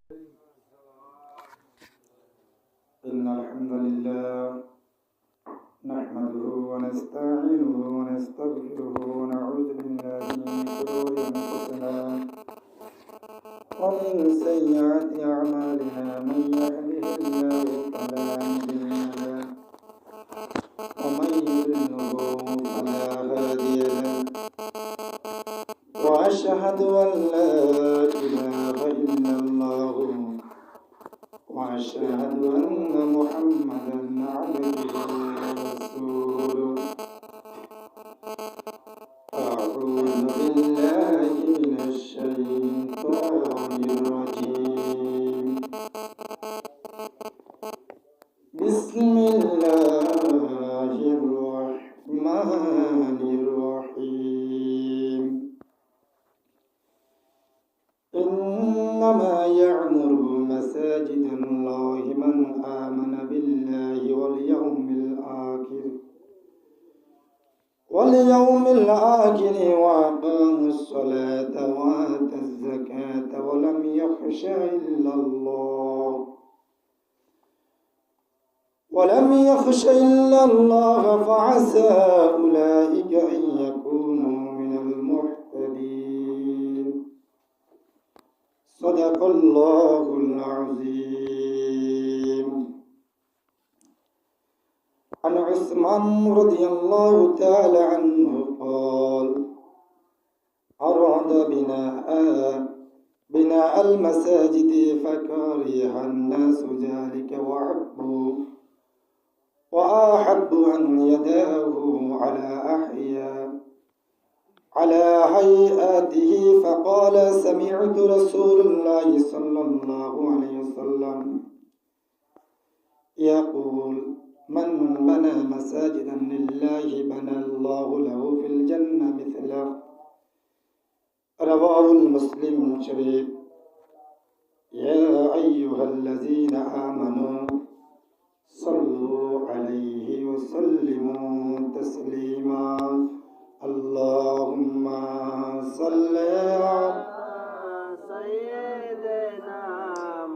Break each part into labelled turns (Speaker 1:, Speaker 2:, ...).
Speaker 1: إن الحمد لله نحمده ونستعينه ونستغفره ونعوذ بالله من شرور أنفسنا ومن سيئات أعمالنا من يهده الله فلا مضل له ومن يضلله فلا هادي له وأشهد أن لا إله إلا الله وأشهد أن محمدا عبده ورسوله أعوذ بالله من الشيطان الرجيم بسم الله الرحمن الرحيم إنما يعمر مساجد الله من آمن بالله واليوم الآخر وأقاموا الصلاة وآتوا الزكاة ولم يخش إلا الله فعسى أولئك أن يكونوا من المهتدين صدق الله العظيم. عن عثمان رضي الله تعالى عنه قال أراد بناء المساجد فكره الناس ذلك وأحبوا أن يداه على هيئاته فقال سمعت رسول الله صلى الله عليه وسلم يقول من بنى مساجدا لله بنى الله له في الجنة مثله رواه المسلم شريف. يا أيها الذين آمنوا صلوا عليه وسلموا تسليما اللهم صل على سيدنا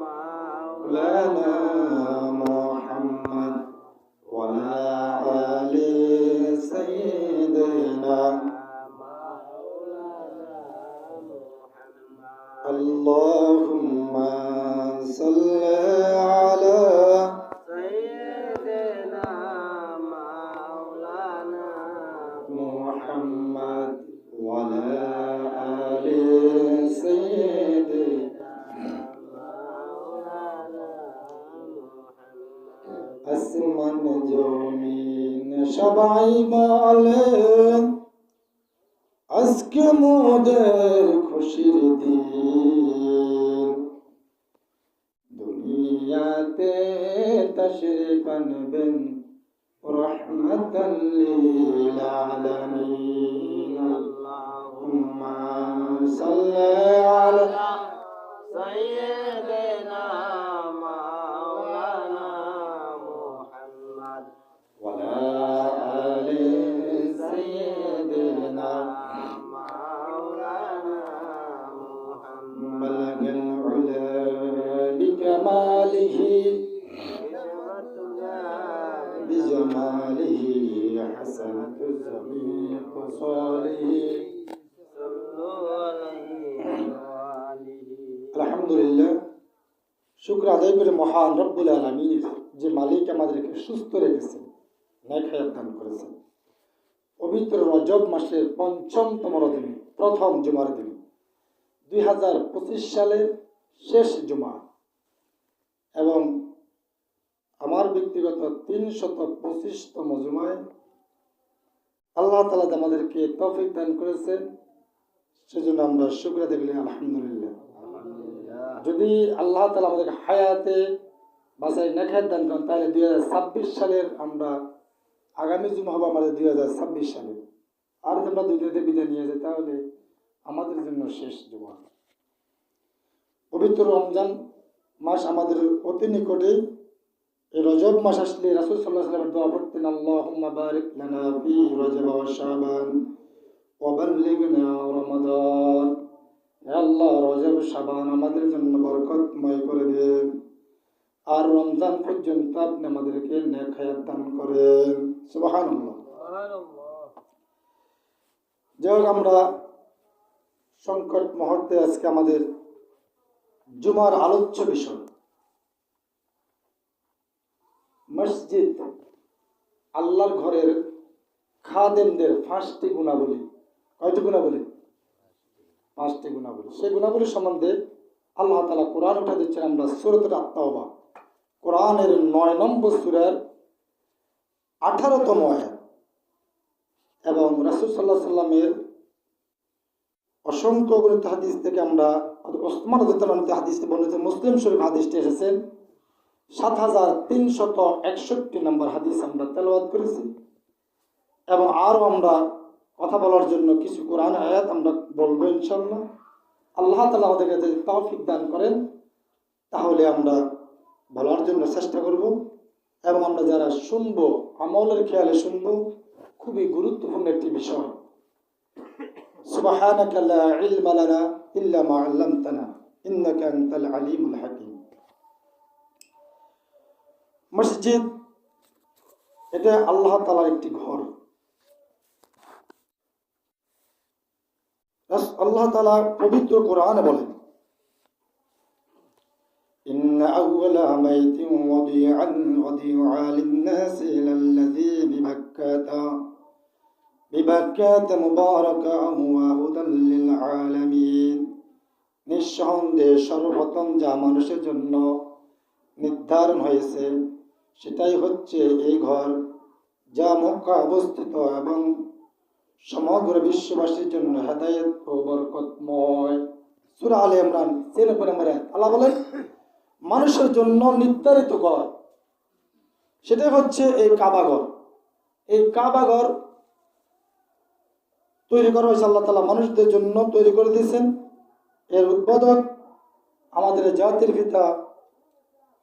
Speaker 1: مولانا محمد وعلى آل سيدنا مولانا محمد اللهم صل على سيدنا مولانا محمد وعلى آل سيدنا مولانا محمد আসমান জমিন সবাই বলেন আজকে মোদের খুশির দিন দুনিয়াতে তাশরীফ আনবেন রহমাতাল লিল আলামিন আল্লাহুম্মা সাল্লি আলা সাইয়্যিদিনা মাওলানা মুহাম্মদ ওয়ালা আলি সাইয়্যিদিনা মাওলানা মুহাম্মদ বালাগাল উলা বিকামালিহি بجماله حسنة جميع خصاله صلوا عليه আলহামদুলিল্লাহ শুকর আদায় করে মহান রব্বুল আলামিনের যে মালিক আমাদেরকে সুস্থ রেখেছেন নেক হায়াত দান করেছেন পবিত্র রজব মাসের পঞ্চমতম দিন প্রথম জুমার দিন 2025 সালের শেষ জুমা এবং আমার ব্যক্তিগত 325তম জুমায় আল্লাহ তাআলা আমাদেরকে তৌফিক দান করেছেন সেজন্য আমরা শুকর আদায় করি আলহামদুলিল্লাহ। যদি আল্লাহ তাআলা আমাদেরকে হায়াতে বাঁচায় নেক হায়াত দান করেন তাহলে 2026 সালের আমরা আগামী জুমা হবে আমাদের 2026 সালে আর যদি আমরা দুনিয়াতে বিদায় নিয়ে যাই তাহলে আমাদের জন্য শেষ জুমা। পবিত্র রমজান মাস আমাদের অতি নিকটে এই রজব মাস আসলে রাসূল সাল্লাল্লাহু আলাইহি ওয়াসাল্লাম দোয়া করতেন আল্লাহুম্মা বারিক লানা ফি রজব ওয়া শাবান ওয়া বাল্লিগনা রমাদান হে আল্লাহ, রজব শাবান আমাদের জন্য বরকতময় করে দেন, আর রমজান পর্যন্ত আপনি আমাদেরকে নেক হায়াত দান করেন। সুবহানাল্লাহ। যাই হোক, আমরা সংকট মুহূর্তে আজকে আমাদের জুমার আলোচ্য বিষয় মসজিদ, আল্লাহর ঘরের খাদেমদের 5টি গুণাবলী। কয়টি গুণাবলী? 5টি গুণাবলী। সেই গুণাবলী সম্বন্ধে আল্লাহ তাআলা কোরআন উঠে দিচ্ছেন। আমরা সূরাতুল আত-তাওবা, কোরআনের 9 নম্বর সূরার 18তম আয়াত এবং রাসূল সাল্লাল্লাহু আলাইহি সাল্লামের অসংখ্য গণিত হাদিস থেকে আমরা ওসমান রাদিয়াল্লাহু আনহু হাদিসটি বর্ণিত, মুসলিম শরীফ হাদিসটি এসেছেন 7361 নম্বর হাদিস আমরা তেলাওয়াত করেছি। এবং আরও আমরা কথা বলার জন্য কিছু কোরআন আয়াত আমরা বলবো ইনশাআল্লাহ। আল্লাহ তাআলা আমাদেরকে যদি তৌফিক দান করেন তাহলে আমরা বলার জন্য চেষ্টা করব, এবং আমরা যারা শুনবো আমলের খেয়ালে শুনবো। খুবই গুরুত্বপূর্ণ একটি বিষয়। সুবহানাকা লা ইলমা লানা ইল্লা মা আল্লামতানা ইন্নাকা আনতাল আলিমুল হাকিম। মসজিদ এটা আল্লাহ তাআলার একটি ঘর। আল্লাহ তাআলা পবিত্র কোরআনে বলেন, ইন্না আউওয়ালা বাইতিন ওয়াদিআ লিন-নাসি লাল্লাযী বিবাক্কাতা মুবারাকান ওয়া হুদাল লিল আলামিন। নিঃসন্দেহে সর্বপ্রথম যা মানুষের জন্য নির্ধারণ হয়েছে সেটাই হচ্ছে এই ঘর, যা মক্কা অবস্থিত এবং সমগ্র বিশ্ববাসীর জন্য হেদায়েত ও বরকতময়। সূরা আলে ইমরান 93 নম্বর আয়াত। আল্লাহ বলেন, মানুষের জন্য নির্ধারিত ঘর সেটাই হচ্ছে এই কাবা ঘর। এই কাবা ঘর তৈরি করা হয়েছে আল্লাহ তাআলা মানুষদের জন্য তৈরি করে দিয়েছেন। এর উদ্বোধক আমাদের জাতির পিতা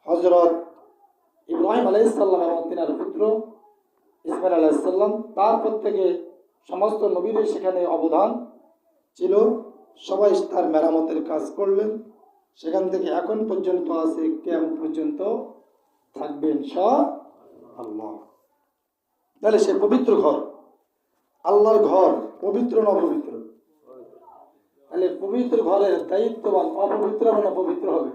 Speaker 1: হযরত ইব্রাহিম আলাইহিস সালাম এবং তিনার পুত্র ইসমাঈল আলাইহিস সালাম। তারপর থেকে সমস্ত নবীদের সেখানে অবদান ছিল। সবাই তার মেরামতের কাজ করলেন। সেখান থেকে এখন পর্যন্ত আছে, কিয়ামত পর্যন্ত থাকবে ইনশাআল্লাহ। তাহলে সে পবিত্র ঘর, আল্লাহর ঘর, পবিত্র না পবিত্র? তাহলে পবিত্র ঘরের দায়িত্ববান অপবিত্র হবে না পবিত্র হবে?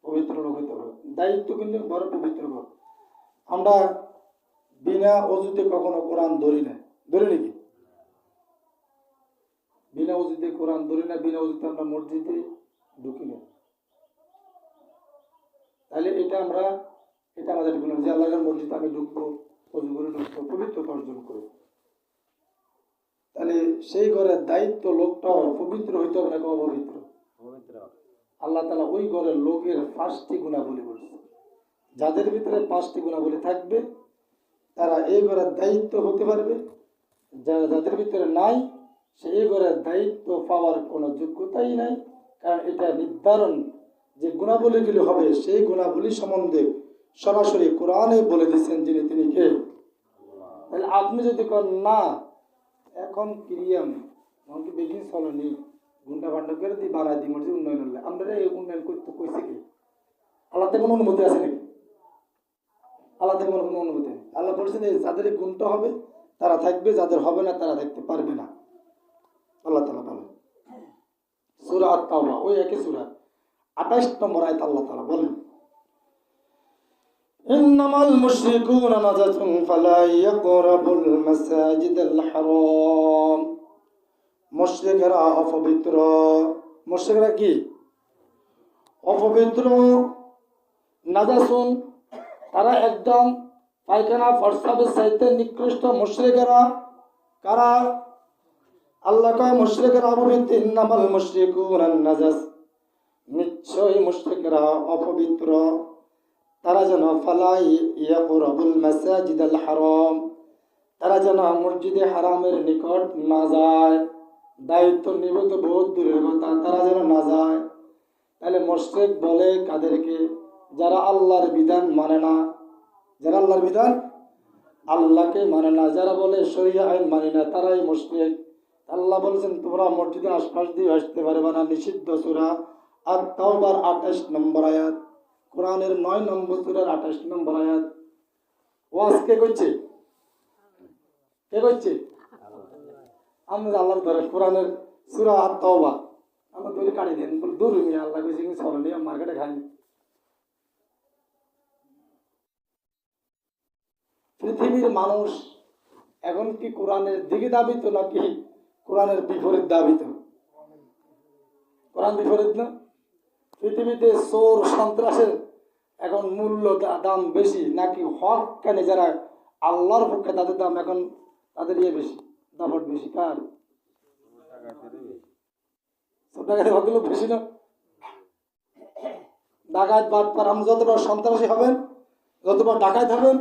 Speaker 1: পবিত্র লোক হইতে হবে। দায়িত্ব কিন্তু ঘর পবিত্র ঘর। আমরা বিনা অজুতে কখনো কোরআন ধরি না, ধরি নাকি? বিনা অজুতে কোরআন ধরি না, বিনা অজুতে আমরা মসজিদে ঢুকি না। তাহলে এটা আমাদের গুণ যে আল্লাহর মসজিদে আমি ঢুকবো, অজু করে ঢুকবো, পবিত্রতা অর্জন করবো। তাহলে সেই ঘরের দায়িত্ব লোকটাও পবিত্র হইতে হবে নাকি অপবিত্র? আল্লাহ তাআলা ওই ঘরের লোকের 5টি গুণাবলী বলছে। যাদের ভিতরে 5টি গুণাবলী থাকবে তারা এই ঘরের দায়িত্ব হতে পারবে। যাদের ভিতরে নাই, সেই ঘরের দায়িত্ব পাওয়ার কোনো যোগ্যতাই নাই। কারণ এটা নির্ধারণ যে গুণাবলীগুলি হবে সেই গুণাবলী সম্বন্ধে সরাসরি কোরআনে বলে দিয়েছেন যিনি, তিনি কে? তাহলে আপনি যদি করেন না এখন ক্রিয়াম আমাকে বেশি চলনি ঘন্টা ঘন্টা করে দিই বাড়াই দিই মসজিদ উন্নয়ন হলে, আমরা এই উন্নয়ন করতে কইছে কি? আল্লাহ থেকে কোনো অনুমতি আছে নাকি? আল্লাহ থেকে কোনো অনুমতি নেই। আল্লাহ বলছেন যাদের গুণটা হবে তারা থাকবে, যাদের হবে না তারা থাকতে পারবে না। আল্লাহ তাআলা বলেন সূরা আত-তাওবা, ওই একই সূরা 28 নম্বর আয়াত আল্লাহ তাআলা বলেন, ইন্নামাল মুশরিকুনা নাজাসুন ফালা ইয়াকরাবুল মাসাজিদাল হারাম। মুশরিকরা অপবিত্র। মুশরিকরা কি? অপবিত্র। নাজাসুন, তারা একদম পায়খানা প্রস্রাবের চাইতে নিকৃষ্ট। মুশরিকরা কারা? আল্লাহ কয় মুশরিকরা অপবিত্র। ইন্নামাল মুশরিকুনা নাজাস, নিশ্চয়ই মুশরিকরা অপবিত্র। তারা যেন ফালা ইয়াকরাবুল মাসাজিদাল হারাম, তারা যেন মসজিদে হারামের নিকট না যায়। দায়িত্ব নিবে তো বহুত দূরের কথা, তারা যেন না যায়। তাহলে মুশরিক বলে কাদেরকে? যারা আল্লাহর বিধান মানে না, যারা আল্লাহর বিধান আল্লাহকে মানে না, যারা বলে শরিয়া আইন মানি না, তারাই মুশরিক। আল্লাহ বলছেন তোমরা মসজিদের আশপাশ দিয়ে আসতে পারবে না, নিষিদ্ধ সূরা আত-তাওবার 28 নম্বর আয়াত, কোরআনের 9 নম্বর সূরার 28 নম্বর আয়াত। ওয়াজ কে করছে? কে করছে? আমরা আল্লাহর ধরে কোরআনের সূরা আত-তাওবা আমরা ধরে কাটি দেন, দূর মিয়া আল্লাহ কইছে কি সরলে মার্কেটে খাই। পৃথিবীর মানুষ এখন কি কোরআনের দিকে দাবিত নাকি কোরআনের বিপরীত দাবিত? কোরআন বিপরীত না? পৃথিবীতে চোর সন্ত্রাসের এখন মূল্য দাম বেশি নাকি হক কানে যারা আল্লাহর পক্ষে তাদের দাম এখন তাদের বেশি, দাপট বেশি? কার? ডাকাতের হকগুলো বেশি না? ডাকাত বাটপার আপনি যত বড় সন্ত্রাসী হবেন, যত বড় ডাকাত হবেন,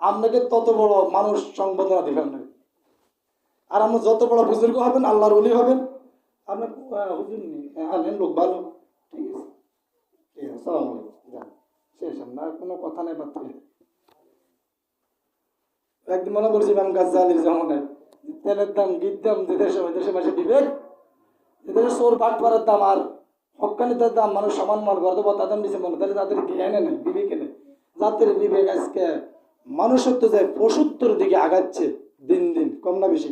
Speaker 1: আপনাকে তত বড় মানুষ সংবর্ধনা দিবেন না। আর আপনি যত বড় বুজুর্গ হবেন, আল্লাহর ওলি হবেন, আপনার হুজুর নেই লোক ভালো, ঠিক আছে, ঠিক আছে, সালাম আলাইকুম, শেষ। আপনার কোনো কথা নেই, বাদ নেই। একদিন মনে বলছি ইমাম গাজ্জালির জামানায় তেলের দাম, গির দাম, দেশে মাসে বিবেক, এদের চোর বাটপারের দাম আর হকানিদের দাম মানুষ সমান মনে করে, তাদের দাম দিচ্ছে মনে, তাহলে তাদের জ্ঞানে নেই, বিবেকে নেই। জাতির বিবেক আজকে মানুষত্ব যায় পশুত্বর দিকে আগাচ্ছে দিন দিন, কম না বেশি?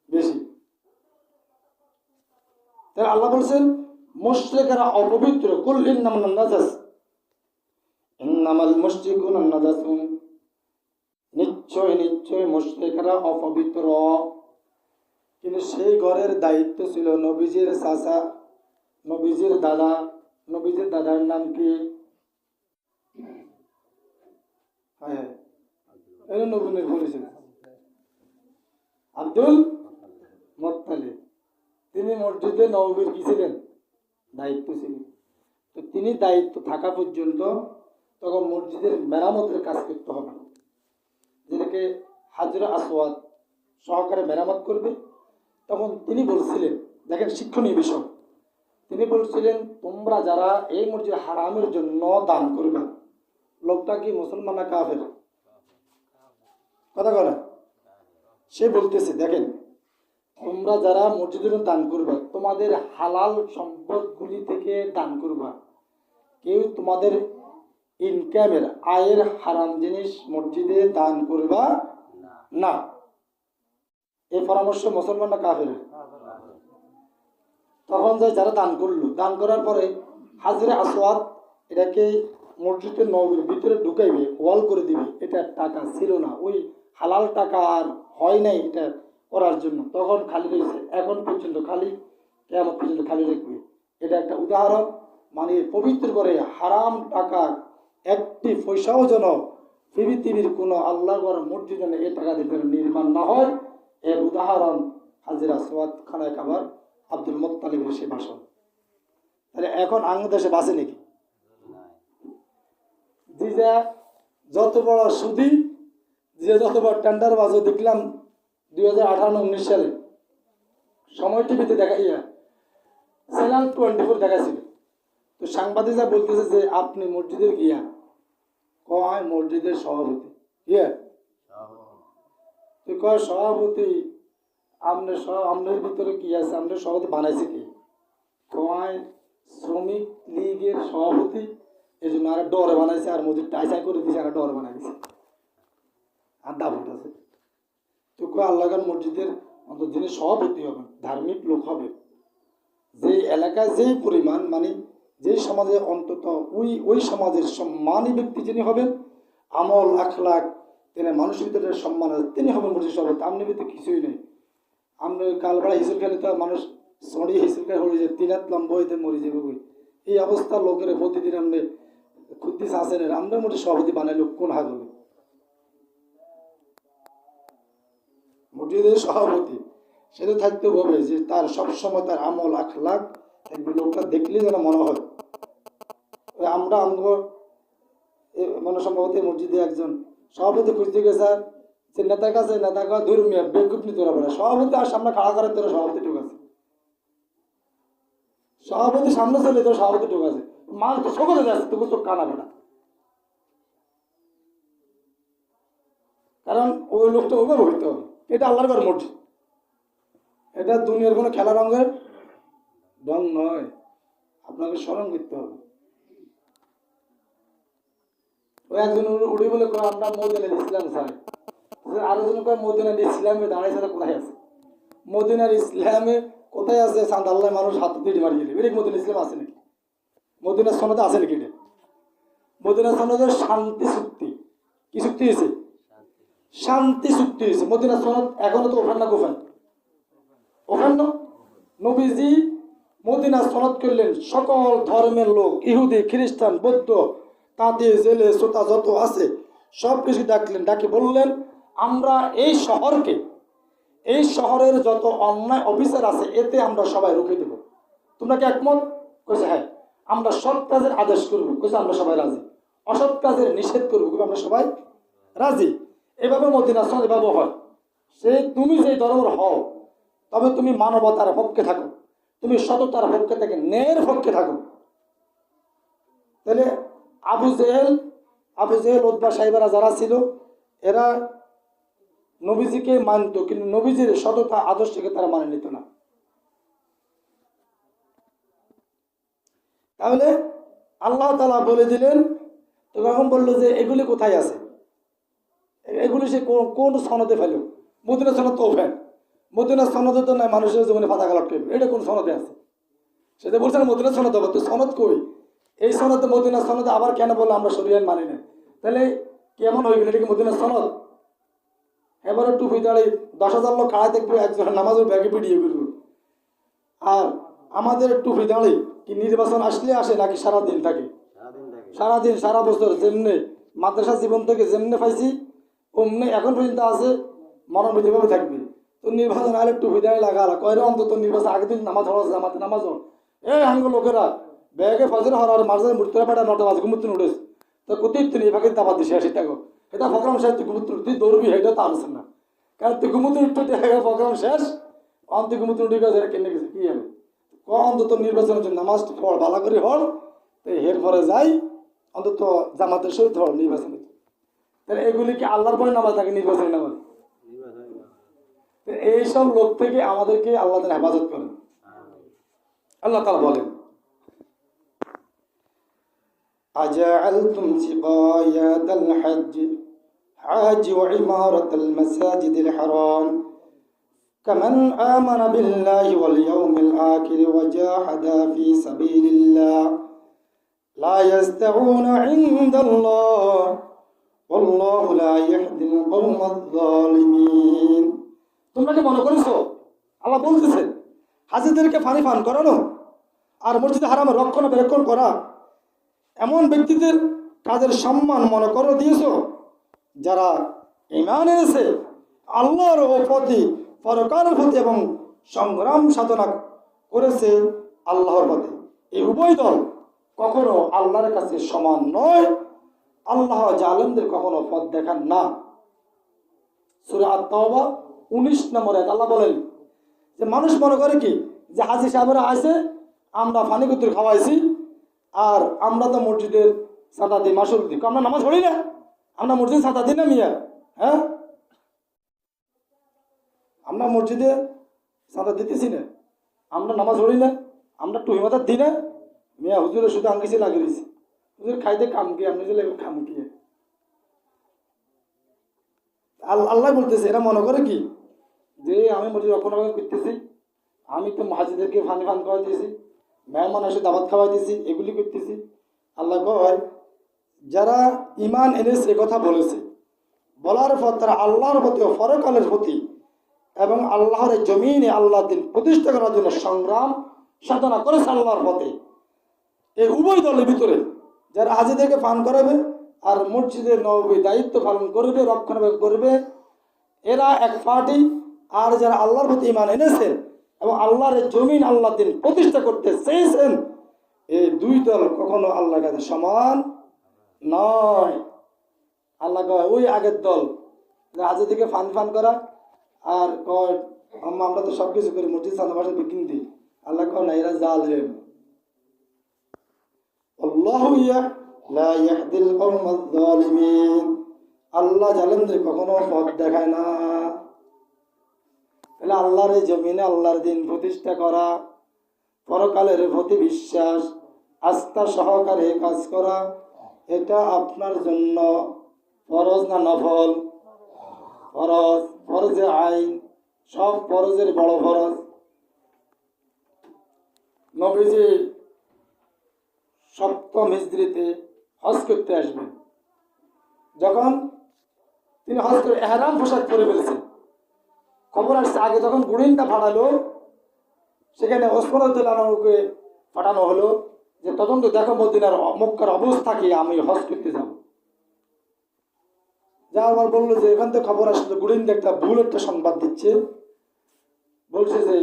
Speaker 1: বেশি। তাই আল্লাহ বলছেন মুশরিকরা অপবিত্র, কুল ইন্নামান নাজাস, ইন্নামাল মুশরিকুনা নাজাসুন, নিশ্চয় নিশ্চয় মুশরিকরা অপবিত্র। কিন্তু সেই ঘরের দায়িত্ব ছিল নবীজির চাচা, নবীজির দাদা। নবীজির দাদার নাম কি? হ্যাঁ, নবীনের বলেছেন আব্দুল মুত্তালিব। তিনি মসজিদে নববীর কি ছিলেন? দায়িত্ব ছিলেন। তো তিনি দায়িত্ব থাকা পর্যন্ত তখন মসজিদের মেরামতের কাজ করতে হবে, যেটাকে হাজরা আসওয়াদ সহকারে মেরামত করবে। তখন তিনি বলছিলেন, দেখেন শিক্ষণীয় বিষয়, তিনি বলছিলেন তোমরা যারা এই মসজিদ হারামের জন্য দান করবে, লোকটা কি মুসলমান না কাফের? কথা বলে সে বলতেছে, দেখেন তোমরা যারা মসজিদের দান করবা, তোমাদের হালাল সম্পদগুলি থেকে দান করবা, কেউ তোমাদের ইনকামের আয়ের হারাম জিনিস মসজিদে দান করবা না। এই পরামর্শ মুসলমান না কাফের? তখন যারা দান করলো, দান করার পরে হাজরে আসওয়াদ এটাকে মসজিদের নববীর ভিতরে ঢুকাইবে, ওয়াল করে দিবে। এটা টাকা ছিল না, ওই হালাল টাকা আর হয় নাই এটা করার জন্য, তখন খালি রয়েছে। এখন পর্যন্ত খালি, কিয়ামত পর্যন্ত খালি রাখবে। এটা একটা উদাহরণ। মানে পবিত্র করে হারাম টাকা একটি পয়সাও যেন পৃথিবীর কোনো আল্লাহর মসজিদ যেন এই টাকা দিয়ে নির্মাণ না হয়, এর উদাহরণ হাজরা আসওয়াদ খানায় কাবার আব্দুল মুত্তালিবের সে ভাষণ। তাহলে এখন বাংলাদেশে বাঁচে নাকি? যে যত বড় সুদি, যে যত বড় টেন্ডার বাজো দেখলাম 2018-19 সালে সময় টিভিতে দেখাইয়া চ্যানেল 24 দেখাছিল। তো সাংবাদিকরা বলতেছে যে আপনি মসজিদের গিয়া কয় মসজিদের সভাপতি, ইয়া তুই কয় সভাপতি, আপনার ভিতরে কি আছে, আপনার সভাপতি বানাইছে কি? কয় শ্রমিক লীগের সভাপতি, এই জন্য আর ডরে বানাইছে, আর মসজিদ টাইসাই করে দিয়েছে, আর ডর বানাইছে, আর দাবট আছে। তো কয় আল্লাহর মসজিদের অন্তত যিনি সভাপতি হবেন ধার্মিক লোক হবে, যে এলাকায় যেই পরিমাণ, মানে যেই সমাজে অন্তত ওই সমাজের সম্মানী ব্যক্তি যিনি হবেন, আমল আখলাক তিনি মানুষের ভিতরে সম্মান আছে, তিনি হবেন মসজিদ সভাপতি। আপনি ভিতরে কিছুই নেই, আপনি কালবেলা হিসেব খেলে তো মানুষ সড়িয়ে হিসেব খেলে হয়ে যায়, 3 হাত লম্বা হইতে মরে যাবে বই। এই অবস্থা লোকের প্রতিদিন আপনি খুদ্দিস হাসেনের আমরা মসজিদ সভাপতি বানাইল কোন হাগলে? মসজিদের সভাপতি সেটা থাকতে হবে যে তার সবসময় তার আমল আখলাক থাকবে, লোকটা দেখলে যেন মনে হয়। আমরা মানে সম্ভবত মসজিদে একজন সভাপতি খুঁজতে গেছে, স্যার যে নেতার কাছে, নেতা ধর্মীয় বেকুপনি তোরা পড়ে, সভাপতি আর সামনে খাড়া করার তোরা সভাপতি ঢুকাছে, সভাপতি সামনে চলে তোর সভাপতি ঢুকাছে, মানুষ তো সকলে যাচ্ছে, তবু চোখ কানা বেড়া। কারণ ওই লোকটা ওভাবে হইতে হবে, এটা আল্লাহর ঘর মসজিদ, এটা দুনিয়ার কোনো খেলা রঙের রং নয়, আপনাকে স্মরণ করতে হবে। ওই একজন উড়ে বলে আমরা মদিনার ইসলাম চাই, আরো জন কয় মদিনার ইসলামে দাঁড়াইছে কোথায় আছে? মদিনার ইসলামে কোথায় আছে? চাঁদ আল্লাহ মানুষ হাত দিয়ে মারিয়ে দিলে এরকম মদিনার ইসলাম আছে নাকি? মদিনার সনদে আছে নাকি? এটা মদিনার সনদের শান্তি চুক্তি। কি চুক্তি হয়েছে? শান্তি চুক্তি হয়েছে। মদিনার সনদ এখনো তো ওখান না গোফান ওখান না। নবীজি মদিনার সনদ করলেন, সকল ধর্মের লোক, ইহুদি, খ্রিস্টান, বৌদ্ধ, তাঁতি, জেলে, শ্রোতা যত আছে সব কিছু ডাকলেন, ডাকে বললেন আমরা এই শহরকে, এই শহরের যত অন্যায় অফিসার আছে এতে আমরা সবাই রুখে দেব। তোমরা কি একমত? কইছে হ্যাঁ। আমরা সৎ কাজের আদেশ করবো, কইছে আমরা সবাই রাজি। অসৎ কাজের নিষেধ করবো, আমরা সবাই রাজি। এভাবে মদিনার সনদ এভাবে হয়। সে তুমি যে ধর্মের হও, তবে তুমি মানবতার পক্ষে থাকো, তুমি সততার পক্ষে থেকে ন্যায়ের পক্ষে থাকো। তাহলে আবু জেহেল, উতবা সাহেবেরা যারা ছিল এরা নবীজিকে মানত, কিন্তু নবীজির সততা আদর্শকে তারা মানে নিত না। তাহলে আল্লাহ তাআলা বলে দিলেন, তো তখন বললো যে এগুলি কোথায় আছে? এগুলি সে কোন সনদে ফেলো? মদিনার সনদ তো ফেন, মদিনার সনদে তো নাই মানুষের জীবনে ফাঁদা গালাট করবে, এটা কোন সনদে আছে? সেটা বলছে না মদিনার সনদ হবে, তো সনদ কই? এই সনদে মদিনার সনদে আবার কেন বললো আমরা শরীয়ত মানি না? তাহলে কেমন হয়ে গেল? এটা কি মদিনার সনদ? এবারে টুপি দাঁড়িয়ে 10,000 লোক খাড়ায় দেখবে, একজন নামাজের ব্যাগে পিটিয়ে করবে। আর আমাদের টুপি দাঁড়িয়ে কি নির্বাচন আসলে আসে নাকি সারাদিন থাকে? সারাদিন, সারা বছর যেমনি মাদ্রাসা জীবন থেকে যেমনি পাইছি অমনি এখন পর্যন্ত আছে, মনোবিধিভাবে থাকবে। তো নির্বাচন আলে টুপি দাঁড়িয়ে লাগালা কয়রে অন্তত নির্বাচন আগে দিন নামাজ হওয়া জামাতে নামাজ এই হাঙ্গ লোকেরা ব্যাগে ফজর হওয়ার মাঝে মুড়তে পারে 9টা বাজে ঘুমুত্তুন উঠেছে, তো কোথায় তুই এভাবে দাবাত দিছে আসি থাকো, এটা প্রোগ্রাম শেষ, তুই ঘুমুত্তুন তুই দৌড়বি, এটা তো আলোচনা না। কারণ তুই ঘুমুত্তুন উঠতে দেখা গেল প্রোগ্রাম শেষ, অন্ত ঘুমুত্তুন উঠে গেছে, কেনে গেছে কি হবে? অন্তত নির্বাচনের জন্য নামাজ পড় ভালো করে হল, তো এর পরে যাই অন্তত জামাতের সহিত হল নির্বাচনে। তাহলে এগুলি কি আল্লাহর পরে নামাজ থাকে নির্বাচনী নামাজ? এইসব লোক থেকে আমাদেরকে আল্লাহ তাআলা হেফাজত করেন। আল্লাহ তাআলা বলেন আজআলতুম সিকায়াতাল হাজ ওয়া ইমারাতাল মাসাজিদিল হারাম কামান আমানা বিল্লাহি ওয়াল ইয়াউমিল আখির ওয়া জাহাদা ফি সাবিলিল্লাহ লা ইয়াস্তাউনা ইনদাল্লাহ আল্লাহু লা ইয়াহদিল কওমাজ জালিমিন। তোমরা কি মনে করেছো আল্লাহ বলতেছেন হাজীদেরকে পানি পান করানো আর মসজিদে হারামের রক্ষণাবেক্ষণ করা এমন ব্যক্তিদের কাজের সম্মান মনে করে দিয়েছো যারা ঈমান এনেছে আল্লাহর প্রতি, পরকালের প্রতি এবং সংগ্রাম সাধনা করেছে আল্লাহর পথে। এই উভয় দল কখনো আল্লাহর কাছে সমান নয়। আল্লাহ জালেমদের কখনো পথ দেখান না। সূরা আত-তাওবা 19 নম্বর আয়াত আল্লাহ বলেন যে মানুষ মনে করে কি যে হাজী সাহেবরা আছে আমরা পানি কুতুর খাওয়াইছি আর আমরা তো মসজিদের চাঁদা দিই, মাসুল দিই, আমরা নামাজ পড়ি না, আমরা মসজিদে চাঁদা দিই না মিয়া? হ্যাঁ, আমরা মসজিদে চাঁদা দিতেছি না, আমরা নামাজ পড়ি না, আমরা টুহি মাথা দিই না মিয়া? হুজুরের শুধু আঙ্গিছে লাগিয়েছি, হুজুর খাইতে কাম কি, আপনি যে খাম কি? আল্লাহ বলতেছে এরা মনে করে কি যে আমি মসজিদ রক্ষণাবেক্ষণ করতেছি, আমি তো হাজীদেরকে পানি পান খাওয়াই দিয়েছি, মেহমান এসে দাওয়াত খাওয়াই দিয়েছি, এগুলি করতেছি। আল্লাহ কয় যারা ঈমান এনেছে কথা বলেছে, বলার পর তারা আল্লাহর প্রতি ও পরকালের প্রতি এবং আল্লাহর জমিনে আল্লাহর দিন প্রতিষ্ঠা করার জন্য সংগ্রাম সাধনা করেছে আল্লাহর পথে, এই উভয় দলের ভিতরে যারা হাজীদেরকে পান করাবে আর মসজিদের নববী দায়িত্ব পালন করবে, রক্ষণাবেক্ষণ করবে, এরা এক পার্টি। আর যারা আল্লাহর প্রতি ঈমান এনেছেন এবং আল্লাহর জমিন আল্লাহর দিন প্রতিষ্ঠা করতে চেয়েছেন, এই দুই দল কখনো আল্লাহর কাছে সমান নয়। আল্লাহ কয় ওই আগের দল হাজী থেকে ফান করা আর কয় আমরা তো সব কিছু করি, মসজিদ চাঁদা মাসে বিক্রি দিই। আল্লাহ কয় না, এরা জালেম। আল্লাহু লা ইয়াহদিল কওমাজ জালিমিন। আল্লাহ জালেমদের কখনো পথ দেখায় না। তাহলে আল্লাহর এই জমিনে আল্লাহর দিন প্রতিষ্ঠা করা, পরকালের প্রতি বিশ্বাস, আস্থা সহকারে কাজ করা, এটা আপনার জন্য ফরজ না নফল? ফরজ। ফরজে আইন, সব ফরজের বড় ফরজ। নবীজি সপ্তম হিজরিতে হজ করতে আসবেন। যখন তিনি হজ করে এহরাম পোশাক পরে ফেলেছেন, খবর আসছে আগে যখন গুড়িনটা ফাটালো, সেখানে ওসমান রাদিয়াল্লাহু আনহুকে পাঠানো হলো যে তদন্ত দেখো মদিনার মক্কার অবস্থা কি, আমি হজ করতে যাব। যা আমার বললো যে এখান থেকে খবর আসলো গুড়িন্দা একটা ভুল একটা সংবাদ দিচ্ছে, বলছে যে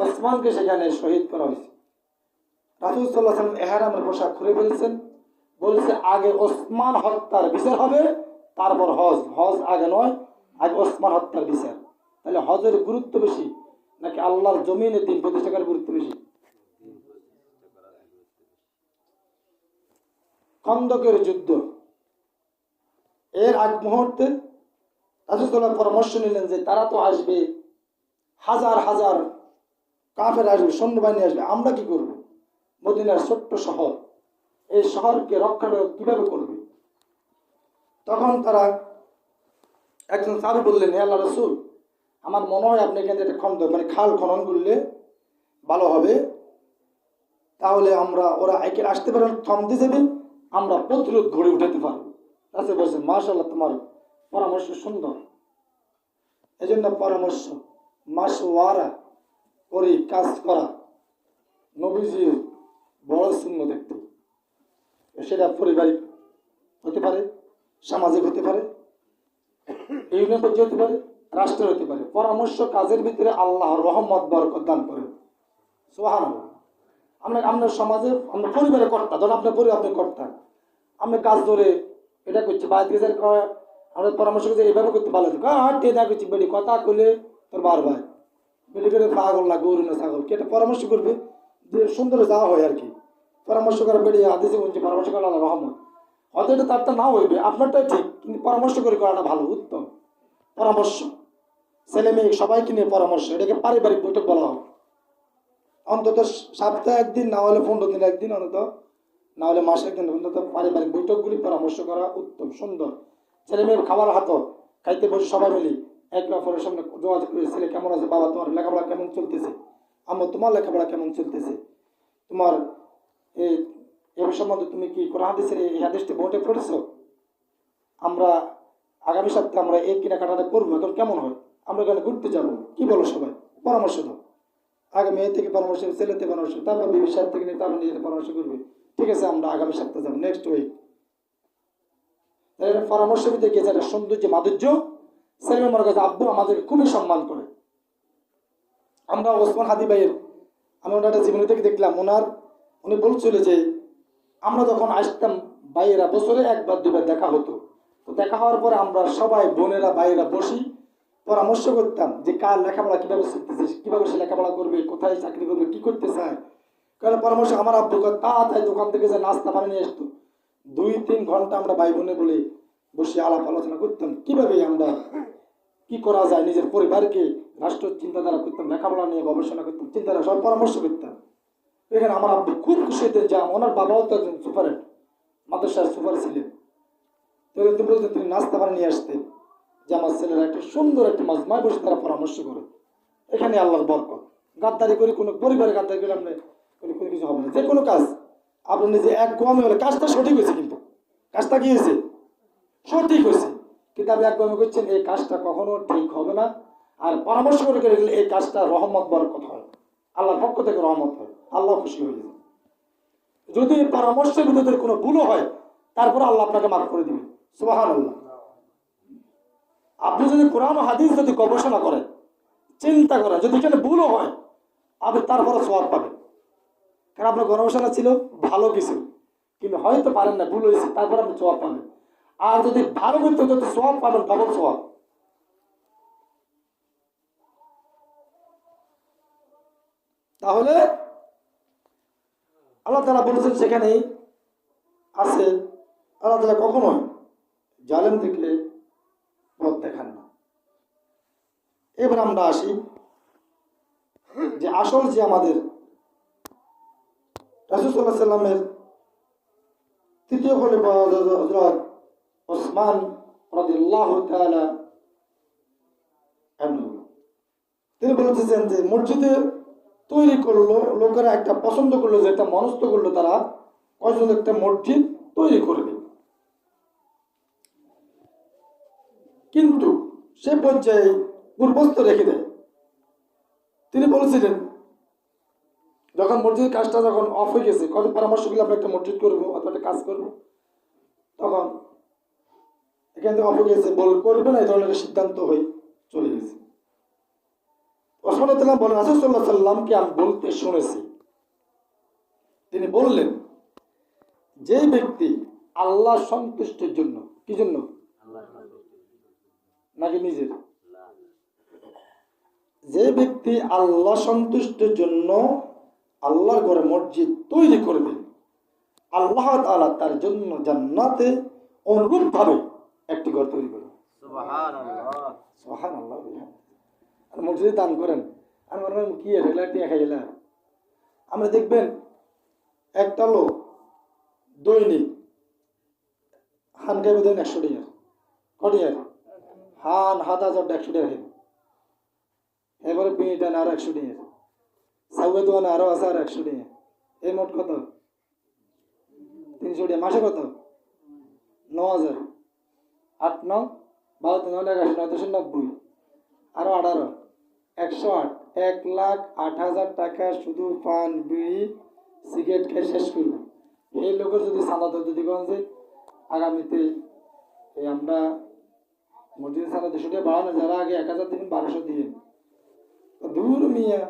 Speaker 1: ওসমানকে সেখানে শহীদ করা হয়েছে। রাসূল সাল্লাল্লাহু আলাইহি ওয়াসাল্লাম ইহরামের পোশাক খুলে ফেলছেন, বলছে আগে ওসমান হত্যার বিচার হবে, তারপর হজ। হজ আগে নয়, আগে ওসমান হত্যার বিচার। তাহলে হজের গুরুত্ব বেশি নাকি আল্লাহর জমিনে দিন প্রতিষ্ঠা করার গুরুত্ব বেশি? খন্দকের যুদ্ধ, এর আগ মুহূর্তে রাসূল সাল্লাল্লাহু আলাইহি ওয়াসাল্লাম পরামর্শ নিলেন যে তারা তো আসবে, হাজার হাজার কাফের আসবে, সৈন্যবাহিনী আসবে, আমরা কি করব? মদিনার ছোট্ট শহর, এই শহরকে রক্ষা কিভাবে করবে? তখন তারা একজন সাহাবী বললেন, হে আল্লাহর রাসূল, আমার মনে হয় আপনি এখানে একটা খন্দক মানে খাল খনন করলে ভালো হবে, তাহলে আমরা ওরা একে আসতে পারে থমতে যাবে, আমরা প্রতিরোধ গড়ে উঠাতে পারবো। রাসূল বলছেন, মাশাআল্লাহ, তোমার পরামর্শ সুন্দর। এই জন্য পরামর্শ মাশওয়ারা করে কাজ করা নবীজির বড় সুন্নাত একটু। সেটা পারিবারিক হতে পারে, সামাজিক হতে পারে, ইউনিয়ন পর্যায়ে হতে পারে, রাষ্ট্রের হতে পারে। পরামর্শ কাজের ভিতরে আল্লাহর রহমত বরকত দান করেন। সুবহানাল্লাহ। আমরা সমাজে, আমরা পরিবারের কর্তা, ধরুন আপনার পরিবার, আপনি কর্তা, আপনি কাজ ধরে এটা করছি, বাইরে আমরা পরামর্শ করছি এইভাবে করতে ভালো হতো, হাঁটতে না করছি বেড়ি কথা কইলে তোর বার ভাই বেড়ি করে পাগল না গরু না ছাগল, কেটে পরামর্শ করবে যে সুন্দর যাওয়া হয় আর কি। পরামর্শ করা বেড়ে হাদিসে বলছে পরামর্শ করা আল্লাহ রহমত। হয়তো এটা তারটা নাও হইবে, আপনারটাই ঠিক, কিন্তু পরামর্শ করে করাটা ভালো, উত্তম। পরামর্শ ছেলে মেয়ে সবাইকে নিয়ে পরামর্শ, এটাকে পারিবারিক বৈঠক বলা হয়। অন্তত সপ্তাহে একদিন, না হলে 15 দিন একদিন, অন্তত না হলে মাসে একদিন, অন্তত পারিবারিক বৈঠকগুলি পরামর্শ করা উত্তম, সুন্দর। ছেলে মেয়ের খাবার হাত খাইতে বসে সবাই মিলি একে অপরের সামনে যোগাযোগ করে, ছেলে কেমন আছে, বাবা তোমার লেখাপড়া কেমন চলতেছে, আম্মু তোমার লেখাপড়া কেমন চলতেছে, তোমার এই সম্বন্ধে তুমি কি কোরআন হাদিসের এই হাদিসটি বইটা পড়েছো, আমরা আগামী সপ্তাহে আমরা এই কেনাকাটাটা করবো, এখন কেমন হয়, আমরা এখানে ঘুরতে যাবো, কি বলো সবাই? পরামর্শ দাও। আগে মেয়ে থেকে পরামর্শ, ছেলেতে পরামর্শ, তারপর বিবি সাহেব থেকে নিয়ে তারপর নিজেদের পরামর্শ করবে, ঠিক আছে আমরা আগামী সপ্তাহে যাবো, নেক্সট উইক। পরামর্শ ভিতরে গেছে একটা সৌন্দর্য, মাধুর্য। ছেলে আমার কাছে আব্বু আমাদেরকে খুবই সম্মান করে। আমরা ওসমান হাদি ভাইয়ের, আমি ওনার একটা জীবনী থেকে দেখলাম, উনি বলছিল যে আমরা যখন আসতাম ভাইয়েরা বছরে একবার দুবার দেখা হতো, তো দেখা হওয়ার পরে আমরা সবাই বোনেরা ভাইয়েরা বসি পরামর্শ করতাম যে কার লেখাপড়া কিভাবে শিখতেছে, কিভাবে সে লেখাপড়া করবে, কোথায় চাকরি করবে, কি করতে চায়। কারণ পরামর্শ আমার আব্বু তাড়াতাড়ি দোকান থেকে যে নাস্তা পানি নিয়ে আসতো, 2-3 ঘন্টা আমরা ভাই বোনে বলে বসে আলাপ আলোচনা করতাম, কিভাবে আমরা কি করা যায়, নিজের পরিবারকে রাষ্ট্র চিন্তাধারা করতাম, লেখাপড়া নিয়ে গবেষণা করতাম, চিন্তাধারা সব পরামর্শ করতাম। এখানে আমার আব্বু খুব খুশি হতেন যে ওনার বাবাও তো একজন সুপারেন্ট, মাদ্রাসার সুপার ছিলেন। তো বলতে তিনি নাস্তা পানি নিয়ে আসতেন যে আমার ছেলেরা একটা সুন্দর একটা মাজমায় বসে তারা পরামর্শ করে। এখানে আল্লাহর বরকত। গাদ্দারি করে কোনো পরিবারে গাদ্দারি করে আপনি কোনো কিছু হবে না। যে কোনো কাজ আপনি নিজে এক গমে হলে কাজটা সঠিক হয়েছে, কিন্তু কাজটা কি হয়েছে, সঠিক হয়েছে, কিন্তু আপনি এক গমে করছেন, এই কাজটা কখনো ঠিক হবে না। আর পরামর্শ করে গেলে এই কাজটা রহমত বরকত হয়, আল্লাহর পক্ষ থেকে রহমত হয়, আল্লাহ খুশি হয়ে যাবে। যদি পরামর্শের ভিতরে কোনো ভুলও হয়, তারপর আল্লাহ আপনাকে মাফ করে দিবে। সুবহানাল্লাহ। আপনি যদি কোরআন ও হাদিস যদি গবেষণা করেন, চিন্তা করেন, যদি এখানে ভুলও হয়, আপনি তারপরে সওয়াব পাবেন। কারণ আপনার গবেষণা ছিল ভালো কিছু, কিন্তু হয়তো পারেন না, ভুল হয়েছে, তারপর আপনি সওয়াব পাবেন। আর যদি ভালো করতে হতো সওয়াব পাবেন, ডবল সওয়াব। তাহলে আল্লাহ তাআলা বলেছেন সেখানেই আছে, আল্লাহ তাআলা কখনো জালেম থেকে পথ দেখান না। এবার আমরা আসি যে আসল যে আমাদের রাসূল সাল্লাল্লাহু আলাইহি সাল্লামের তৃতীয় খলিফা হযরত ওসমান রাদিয়াল্লাহু তাআলা আনহু, তিনি বলতেছেন যে মসজিদে তৈরি করলো, লোকেরা একটা পছন্দ করলো, যে একটা মনস্থ করলো তারা কয়জন একটা মসজিদ তৈরি করবে, কিন্তু সে পর্যায়ে পূর্বস্থ রেখে দেয়। তিনি বলেছিলেন যখন মসজিদের কাজটা যখন অফ হয়ে গেছে, কত পরামর্শ করলে আমরা একটা মসজিদ করবো অথবা একটা কাজ করবো, তখন এখান থেকে অফ হয়ে গেছে, করবে না, এই ধরনের সিদ্ধান্ত হয়ে চলে গেছে। ওসমান রাদিয়াল্লাহু বলেন রাসূল সাল্লাল্লাহু আলাইহি সাল্লামকে আমি বলতে শুনেছি, তিনি বললেন যে ব্যক্তি আল্লাহ সন্তুষ্টির জন্য, কি জন্য, নাকি নিজের, যে ব্যক্তি আল্লাহ সন্তুষ্টির জন্য আল্লাহর ঘরে মসজিদ তৈরি করবে, আল্লাহ তাআলা তার জন্য জান্নাতে অনুরূপ ভাবে একটি ঘর তৈরি করবে। সুবহানাল্লাহ, সুবহানাল্লাহ। আর মসজিদে দান করেন, আর বলবেন কি রেলাটিয়া খাইলা, আমরা দেখবেন একটা লোক দৈনিক হান খাইবে দেন 100 টাকা, কটিয়ার হান হাত হাজার 100 টাকা খাইবে, এবারে বিড়ি টান আরো 100 টাকা, সাউয়ে দোয়ান আরো আছে আর 100 টাকা, এই মোট কত 300 টাকা, মাসে কত 9000, 8 9 12 9 990 আরো 18 108, 1,08,000 টাকা শুধু পান বিড়ি সিগারেট খেয়ে শেষ করবে। এই লোকের যদি সালাদ যদি যে আগামীতে এই আমরা মসজিদের সালাদ 200 টাকা বাড়ানো, যারা আগে 1000 দিন 1200 দিয়ে দূর মিয়া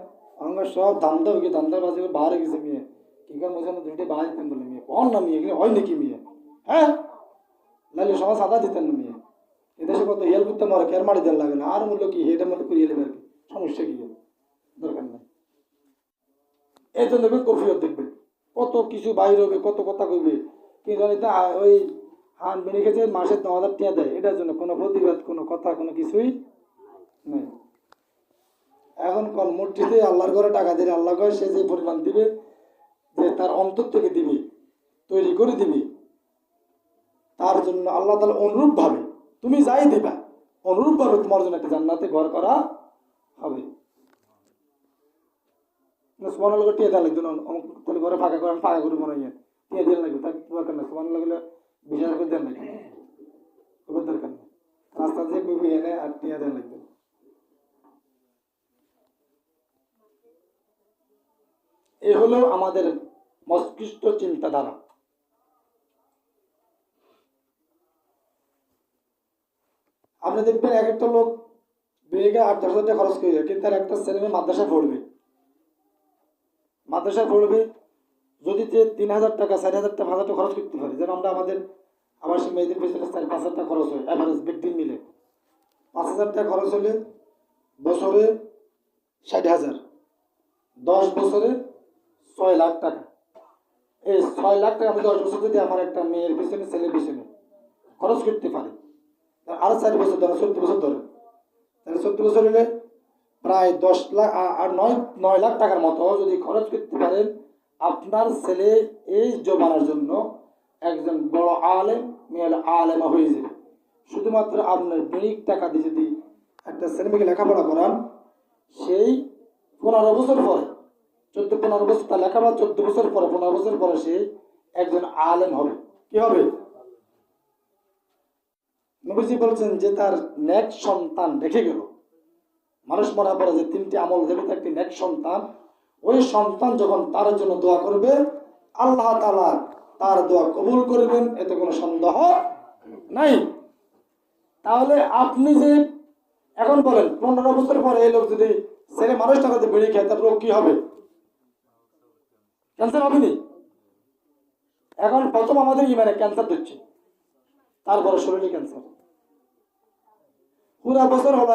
Speaker 1: আমরা সব ধান্দা হয়ে গিয়ে ধান্দাবাজি করে বাহারে গেছে মিয়া, কি কারণ মোসানো 2 টাকা বাড়া দিতেন বলে মিয়া, কন না মিয়া, এগুলো হয় নাকি মিয়া, হ্যাঁ নাহলে সবাই সাদা দিতেন না মিয়া, এদেশে কত হেল করতে মরে কেয়ার মারি দেন লাগে না, আর মূল্য কি হেটার মতো করিয়ে নেবে আর কি, সমস্যা কি দরকার নেই। এই জন্য কফিয়ত দেখবে কত কিছু বাইর হবে, কত কথা কইবে, কি জানি তা ওই হান বেড়ে গেছে মাসে 9,000 টাকা দেয়, এটার জন্য কোনো প্রতিবাদ, কোনো কথা, কোনো কিছুই নেই। এখন কোন মসজিদে আল্লাহর ঘরে টাকা দিলে আল্লাহ ঘরে সে যে পরিমাণ দিবে, যে তার অন্তর থেকে দিবে, তৈরি করে দিবে, তার জন্য আল্লাহ তাআলা অনুরূপ ভাবে তুমি যাই দিবা অনুরূপ ভাবে তোমার জন্য একটা জান্নাতে ঘর করা হবে। সুবহানাল্লাহ টিয়া দেওয়া লাগবে না, তাহলে ঘরে ফাঁকা করে ফাঁকা করে মনে হয় টিয়া দেওয়া লাগবে, তাকে দরকার নেই। সুবহানাল্লাহ গেলে 20,000 করে দেওয়া লাগবে, খুব দরকার নেই, রাস্তা দিয়ে কবি এনে আর টিয়া দেওয়া লাগবে। এ হলো আমাদের মস্তিষ্ক চিন্তাধারা। আপনি দেখবেন এক একটা লোক বিঘা 8-10,000 টাকা খরচ করে, কিন্তু তার একটা ছেলে মেয়ে মাদ্রাসায় পড়বে, যদি যে 3,000 টাকা 4,000 টাকা 5,000 টাকা খরচ করতে পারে, যেন আমরা আমাদের আবাসিক মেয়েদের পেছনে 4-5,000 টাকা খরচ হয় অ্যাভারেজ ব্যক্তি মিলে, 5,000 টাকা খরচ হলে বছরে 60,000, 10 বছরে 6 লাখ টাকা। এই 6 লাখ টাকা আমি 10 বছর যদি আমার একটা মেয়ের পিছনে ছেলের পিছনে খরচ করতে পারি, আরো 4 বছর ধরে 14 বছর ধরে, তাহলে 14 বছর হলে প্রায় 10 লাখ আর 9 লাখ টাকার মতো যদি খরচ করতে পারেন, আপনার ছেলে এই জমানার জন্য একজন বড় আলেম মেয়ে আলেমা হয়ে যাবে। শুধুমাত্র আপনার বিনিক টাকা দিয়ে যদি একটা ছেলেমেয়েকে লেখাপড়া করান, সেই 15 বছর পরে 14-15 বছর তার লেখাপড়া, 14 বছর পরে 15 বছর পরে সে একজন আলেম হবে। কি হবে? নবীজি বলছেন যে তার নেক সন্তান রেখে গেল, মানুষ মরার পরে যে 3টি আমল দেবে, তার একটি নেক সন্তান, ওই সন্তান যখন তার জন্য দোয়া করবে, আল্লাহ তাআলা তার দোয়া কবুল করবেন, এতে কোনো সন্দেহ নাই। তাহলে আপনি যে এখন বলেন 15 বছর পরে এই লোক যদি ছেলে মানুষটা যদি বেড়ে খায়, তার রোগ কি হবে? ক্যান্সার হবে নি? এখন প্রথম আমাদের ইমানে ক্যান্সার দিচ্ছে, তারপরে শরীরে ক্যান্সার। পুরা বছর হলো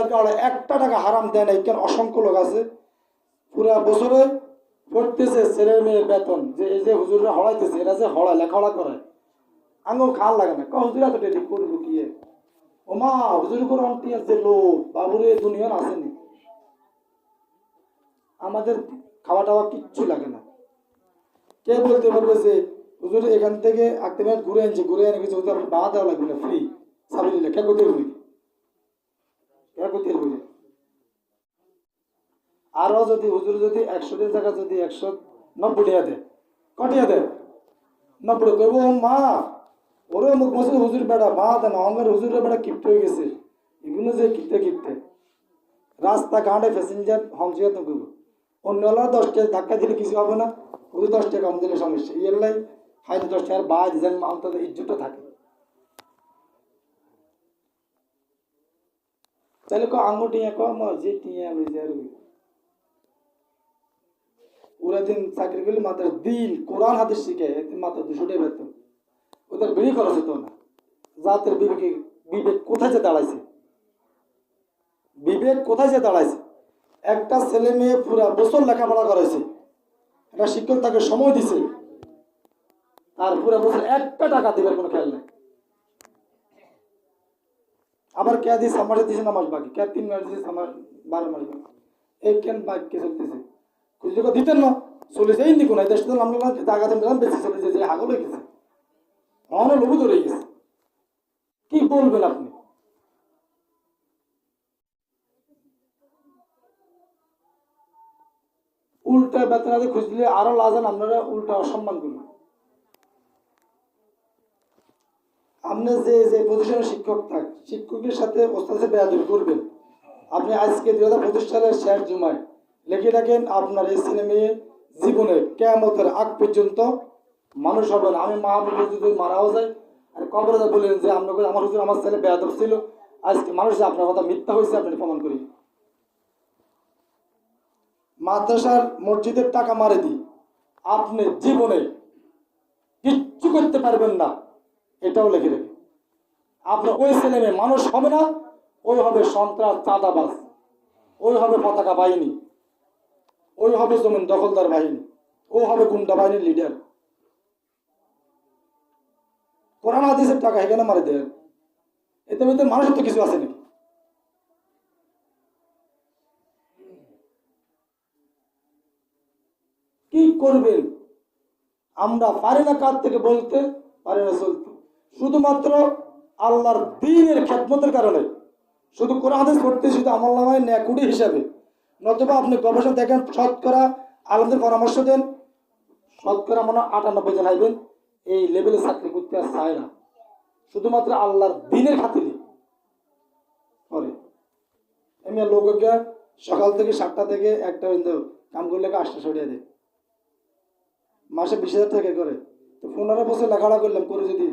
Speaker 1: 1 টাকা হারাম দেয় নাই, কেন অসংখ্য লোক আছে পুরা বছরে পড়তেছে ছেলে মেয়ের বেতন, যে এই যে হুজুররা হড়াইতেছে, এরা যে হড়ায় লেখাপড়া করে, আঙুল খাল লাগে না, হুজুরা তো ডেলি করবো কি, ও মা হুজুর করে অন্টি আছে লোক বাবুরে দুনিয়ার আসেনি, আমাদের খাওয়া টাওয়া কিচ্ছু লাগে না। কে বলতে পারবে যে হুজুর এখান থেকে আটতে মিনিট ঘুরে আনছে, ঘুরে এনে কিছু হুজুর আপনি বাধা দেওয়া লাগবে না, ফ্রি সাবিলিল্লাহ। কে করতে পারবে? কে করতে পারবে? আরো যদি হুজুর যদি 100 জায়গা যদি 190 টাকা দেয়, কটিয়া দেয় 90 করবো মা ওরে মুখ মসজিদ হুজুর বেড়া মা দেন আমার হুজুরের বেড়া কিপ্ট হয়ে গেছে, এগুলো যে কিপ্টে কিপ্টে রাস্তা ঘাটে প্যাসেঞ্জার হংসিয়া তো করবো। অন্যরা 10 টাকা ধাক্কা দিলে কিছু হবে না, হুজুর 10 টাকা কম দিলে সমস্যা। ইয়াল্লাই হাইতে 10 টাকার বাদ যেন অন্তত ইজ্জতটা থাকে। তাহলে আঙুটি কম যে টিয়া ওরা দিন চাকরি করলে মাত্র দিন কোরআন হাদিস শিখে মাত্র 200 টাকা বেতন, ওদের বেরিয়ে খরচ হতো না। জাতের বিবেক কোথায় যে দাঁড়াইছে, বিবেক কোথায় যে দাঁড়াইছে? একটা ছেলে মেয়ে পুরা বছর লেখাপড়া করেছে, একটা শিক্ষক তাকে সময় দিছে, আর পুরা বছর একটা টাকা দিবার কোনো খেয়াল নেই। আবার কে দিস আমার দিছে না মাস বাকি, কে 3 মাস দিছে আমার 12 মাস বাকি, এই কেন বাইক কে চলতেছে খুঁজে দিতেন না চলে যাই নি কোন দেশ তো আমরা জায়গাতে মিলাম বেশি চলে যে হাগল হয়ে গেছে, অনেক লোভ ধরে গেছে। কি বলবেন আপনি? উল্টা বেতন আদি খুঁজলে আরো লাজান, আপনারা উল্টা অসম্মান করবেন। আপনি যে যে প্রতিষ্ঠানের শিক্ষক থাক, শিক্ষকের সাথে ওস্তাদের বেয়াদবি করবেন। আপনি আজকে 2025 সালের শেষ জুমায় লিখে রাখেন আপনার এই ছেলে মেয়ে জীবনে কিয়ামতের আগ পর্যন্ত মানুষ হবে না। আমি মাহবুব যদি মারাও যায় আর কবরে যা বললেন যে আমার হুজুর আমার ছেলে বেয়াদব ছিল, আজকে মানুষ আপনার কথা মিথ্যা হয়েছে আপনি প্রমাণ করি। মাদ্রাসার মসজিদের টাকা মারে দিই, আপনি জীবনে কিচ্ছু করতে পারবেন না, এটাও লিখে রেখে। আপনার ওই ছেলে মেয়ে মানুষ হবে না, ওই হবে সন্ত্রাস চাঁদাবাজ, ওই হবে পতাকা বাহিনী, ওই হবে জমিন দখলদার বাহিনী, ও হবে গুন্ডা বাহিনীর লিডার। কোরআন হাদিসের টাকা এখানে মারে দেয়, এতে মধ্যে মানুষের তো কিছু আছে নাকি? কি করবেন? আমরা পারি না কার থেকে বলতে, পারি না চলতে, শুধুমাত্র আল্লাহর দ্বীনের খেদমতের কারণে। শুধু কোরআন হাদিস পড়তে শুধু আমল নামায় ন্যাকুড়ি হিসাবে, নতুবা আপনি গবেষণা দেখেন, শতকরা আলমদের পরামর্শ দেন, শতকরা মনে 98 জন আইবেন এই লেভেলে চাকরি করতে আর চায় না, শুধুমাত্র আল্লাহর দ্বীনের খাতিরে করে। এমনি লোককে সকাল থেকে 7টা থেকে 1টা পর্যন্ত কাম করলে 8টা সরিয়ে দেয়, মাসে 20,000 টাকা করে। তো 15 বছর লেখাপড়া করলাম, করে যদি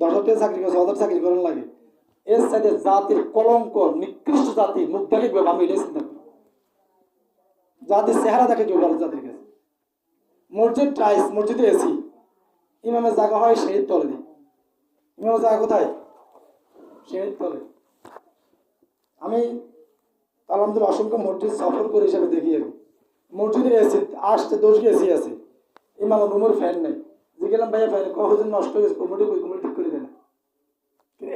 Speaker 1: 10 থেকে চাকরি করে 6,000 চাকরি করার লাগে, এর সাথে জাতির কলঙ্ক, নিকৃষ্ট জাতি মুখ দেখে আমি এটাই চিন্তা করি। জাতির চেহারা দেখে কেউ ভালো জাতির কাছে। মসজিদ টাইস, মসজিদে এসি, ইমামের জায়গা হয় সেই তলে দিই। ইমামের জায়গা কোথায়? সেই তলে। আমি আলহামদুলিল্লাহ অসংখ্য মসজিদ সফর করে হিসাবে দেখি, আমি মসজিদে এসি আসতে 10 এসি আছে, ইমাম রুমের ফ্যান নেই। যে গেলাম ভাইয়া ফ্যান কখন নষ্ট হয়ে গেছে, কমিটি ঠিক করে দেয় না,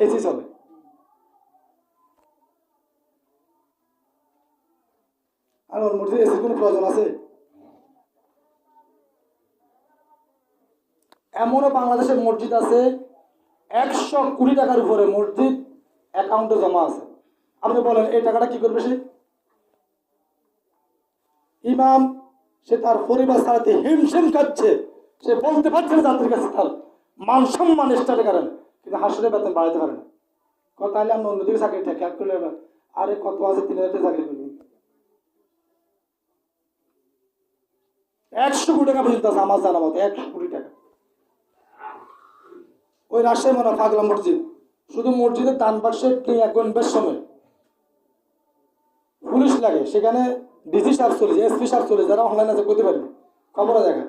Speaker 1: এসি চলে। আর ওর মসজিদে এসির কোনো প্রয়োজন আছে? এমনও বাংলাদেশের মসজিদ আছে 100 কোটি টাকার উপরে মসজিদ অ্যাকাউন্টে জমা আছে। আপনি বলেন এই টাকাটা কি করবে সে? ইমাম সে তার পরিবার ছাড়াতে হিমশিম খাচ্ছে, সে বলতে পারছে না যাত্রীর কাছে তার মান সম্মান স্টার্টে করেন, কিন্তু হাসলে বেতন বাড়াতে পারে না। তাহলে আমরা অন্যদিকে চাকরি খেয়াল করলে আরে কত আছে 3,000 টাকা চাকরি করবি, 100 কোটি টাকা পর্যন্ত আছে আমার জানা মতো, 100 কোটি টাকা। ওই রাজশাহী মনে পাগলা মসজিদ, শুধু মসজিদের দান বাক্সে গণবের সময় পুলিশ লাগে, সেখানে ডিসি সাহেব চলে যায়, এসপি সাহেব চলে, যারা অনলাইন আছে করতে পারবে, খবরে দেখা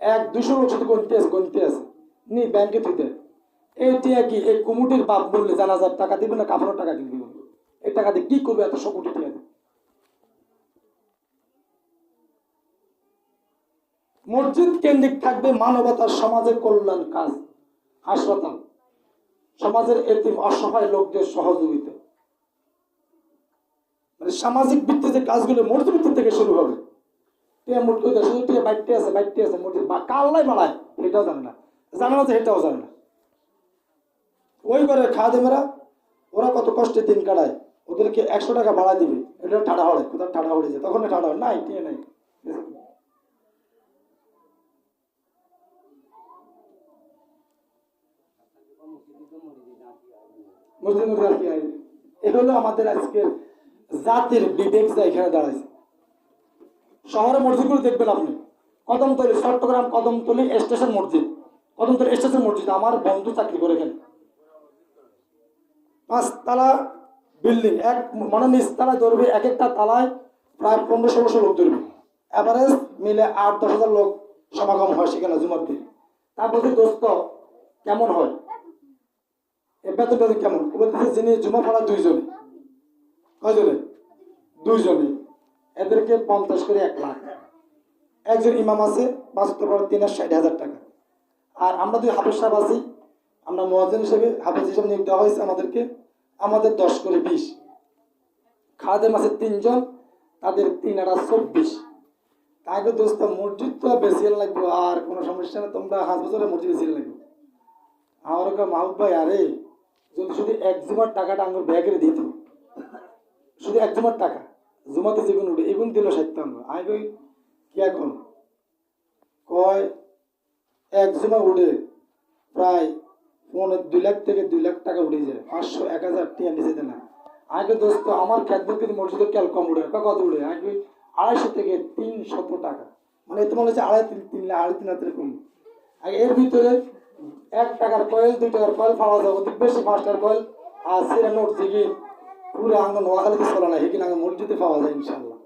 Speaker 1: 100-200 লোক শুধু গণতে আছে নি ব্যাংকে থুইতে। এইটা কি এই কমিটির বাপ বললে জানাজার টাকা দিবে না কাপড়ের টাকা দিবে? এই টাকা দিয়ে কি করবে এত 100 কোটি টাকা দিয়ে? মসজিদ কেন্দ্রিক থাকবে মানবতার সমাজের কল্যাণ কাজ, হাসপাতাল, সমাজের এতিম অসহায় লোকদের সহযোগিতা, মানে সামাজিক ভিত্তিতে যে কাজগুলো মসজিদ ভিত্তি থেকে শুরু হবে। টিয়া মুট করে শুধু টিয়া বাইটে আছে মসজিদ বা কাল্লাই বাড়ায় এটাও জানে না যে এটাও জানে না। ওই করে খাদেমেরা ওরা কত কষ্টে দিন কাটায়, ওদেরকে 100 টাকা ভাড়া দিবে, এটা ঠাড়া হড়ে, কোথাও ঠাড়া হড়ে যায়, তখন ঠাড়া হয় নাই, টিয়া নাই। এগুলো আমাদের আজকের জাতির বিবেক যা এখানে দাঁড়াইছে। শহরে মসজিদগুলো দেখবেন আপনি, কদমতলী, চট্টগ্রাম কদমতলী স্টেশন মসজিদ, কদমতলী স্টেশন মসজিদ, আমার বন্ধু চাকরি করে এখানে, 5 তালা বিল্ডিং, এক মনে নিচতলা ধরবে, এক একটা তালায় প্রায় 1500-1600 লোক ধরবে, অ্যাভারেজ মিলে 8-10 হাজার লোক সমাগম হয় সেখানে জুমার দিন। তার বলতে দোস্ত কেমন হয়, বেতন কেমন, বলতেছে যিনি জুমা পড়া 2 জনে, কয়জনে 2 জনে, এদেরকে 50 করে 1 লাখ। একজন ইমাম আছে 75 পর 360,000 টাকা। আর আমরা 2 হাফেজ সাহেব আছি, আমরা মুয়াজ্জিন হিসেবে হাফেজ হিসেবে নিয়োগ দেওয়া হয়েছে আমাদেরকে, আমাদের 10 করে 20। খাদেম আছে 3 জন, তাদের 3 আর 24। তাকে দোস্ত মসজিদ তো বেশি লাগবে, আর কোনো সমস্যা না, তোমরা 5 বছরের মসজিদ বেশি লাগবে। আমার মাহবুব ভাই, আরে যদি শুধু 1 জুমার টাকাটা আমার ব্যাগের দিত, শুধু 1 জুমার টাকা, জুমাতে যেগুন উঠে এগুন দিল 60 আমরা, আমি কই কি এখন, কয় 1 জুমা উঠে প্রায় 2 লাখ থেকে 2 লাখ টাকা উঠে যায়, 500-1000 টাকা নিচে দেয় না। আগে দোস্ত আমার খেদমত কিন্তু মসজিদের ক্যাল কম উঠে, কত উঠে, আগে 250 থেকে 300 টাকা, মানে এতে মনে হচ্ছে 2.5-3 হাজার কম। আগে এর ভিতরে 1 টাকার কয়েল, 2 টাকার কয়েল পাওয়া যায়, অতি বেশি 5 টাকার কয়েল, আর সেরা নোট থেকে পুরো আঙ্গ নোয়াখালীতে চলে না, এখানে আগে মসজিদে পাওয়া যায় ইনশাল্লাহ।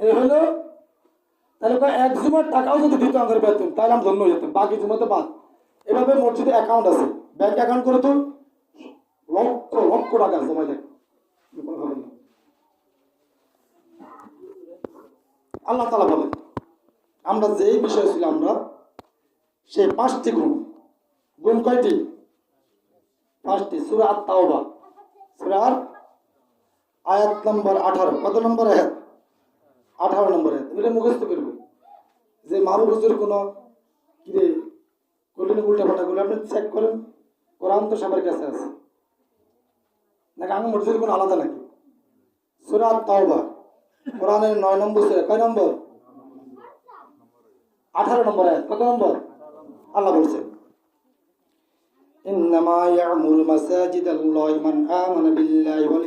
Speaker 1: এই হলো, তাহলে 1 জুমার টাকাও যদি দিত আমাদের বেতন, তাহলে আমি ধন্য হয়ে যেতাম, বাকি জুমাতে বাদ। এভাবে মসজিদে অ্যাকাউন্ট আছে, ব্যাংক অ্যাকাউন্ট করে তো লক্ষ লক্ষ টাকা জমা থাকে। আল্লাহ তাআলা বলেন, আমরা যেই বিষয় ছিল, আমরা সেই 5টি গুণ, গুণ কয়টি? 5টি। সূরা আত-তাওবা, সূরার আয়াত নম্বর 18, কত নম্বর আয়াত? 18 নম্বর আয়াত। এটা মুখস্থ করবে, যে মাহবুব হুজুর কোনো কিরে করলেন উল্টা পাল্টা করলে আপনি চেক করেন, কোরআন তো সবার কাছে আছে নাকি আমি মসজিদের কোনো আলাদা নাকি? সূরা আত-তাওবা, কোরআনের 9 নম্বর সূরা, কয় নম্বর? 18 নম্বর আয়াত, কত নম্বর? আল্লাহ বলছেন, ইন্নামা ইয়ামুরু মাসাজিদাল্লাহি মান আমানা বিল্লাহি ওয়াল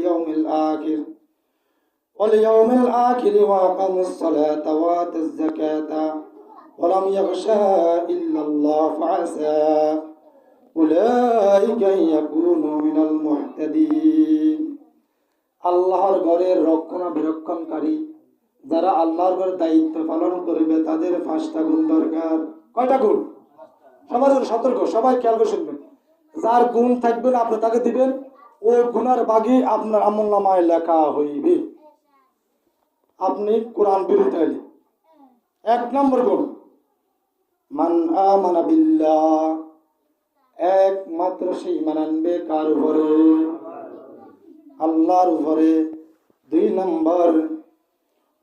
Speaker 1: ইয়াউমিল আখির ওয়া আকামাস সালাতা ওয়া আতাজ যাকাতা ওয়া লাম ইয়াখশা ইল্লাল্লাহ ফাআসা উলাইকা ইয়াকুনু মিনাল মুহতাদিন। আল্লাহর ঘরের রক্ষণাবেক্ষণকারী যারা আল্লাহর ঘরের দায়িত্ব পালন করবে, তাদের 5টা গুণ দরকার। কয়টা গুণ? সবার জন্য সতর্ক, সবাই খেয়াল করে শুনবেন। যার গুণ থাকবে না আপনি তাকে দিবেন, ওই গুণার বাগি আপনার আমলনামায় লেখা হইবে, আপনি কোরআন বিরোধী হইলে। 1 নম্বর গুণ, মান আমানা বিল্লাহ, একমাত্র সে ঈমান আনবে কার উপরে? আল্লাহর উপরে। 2 নম্বর,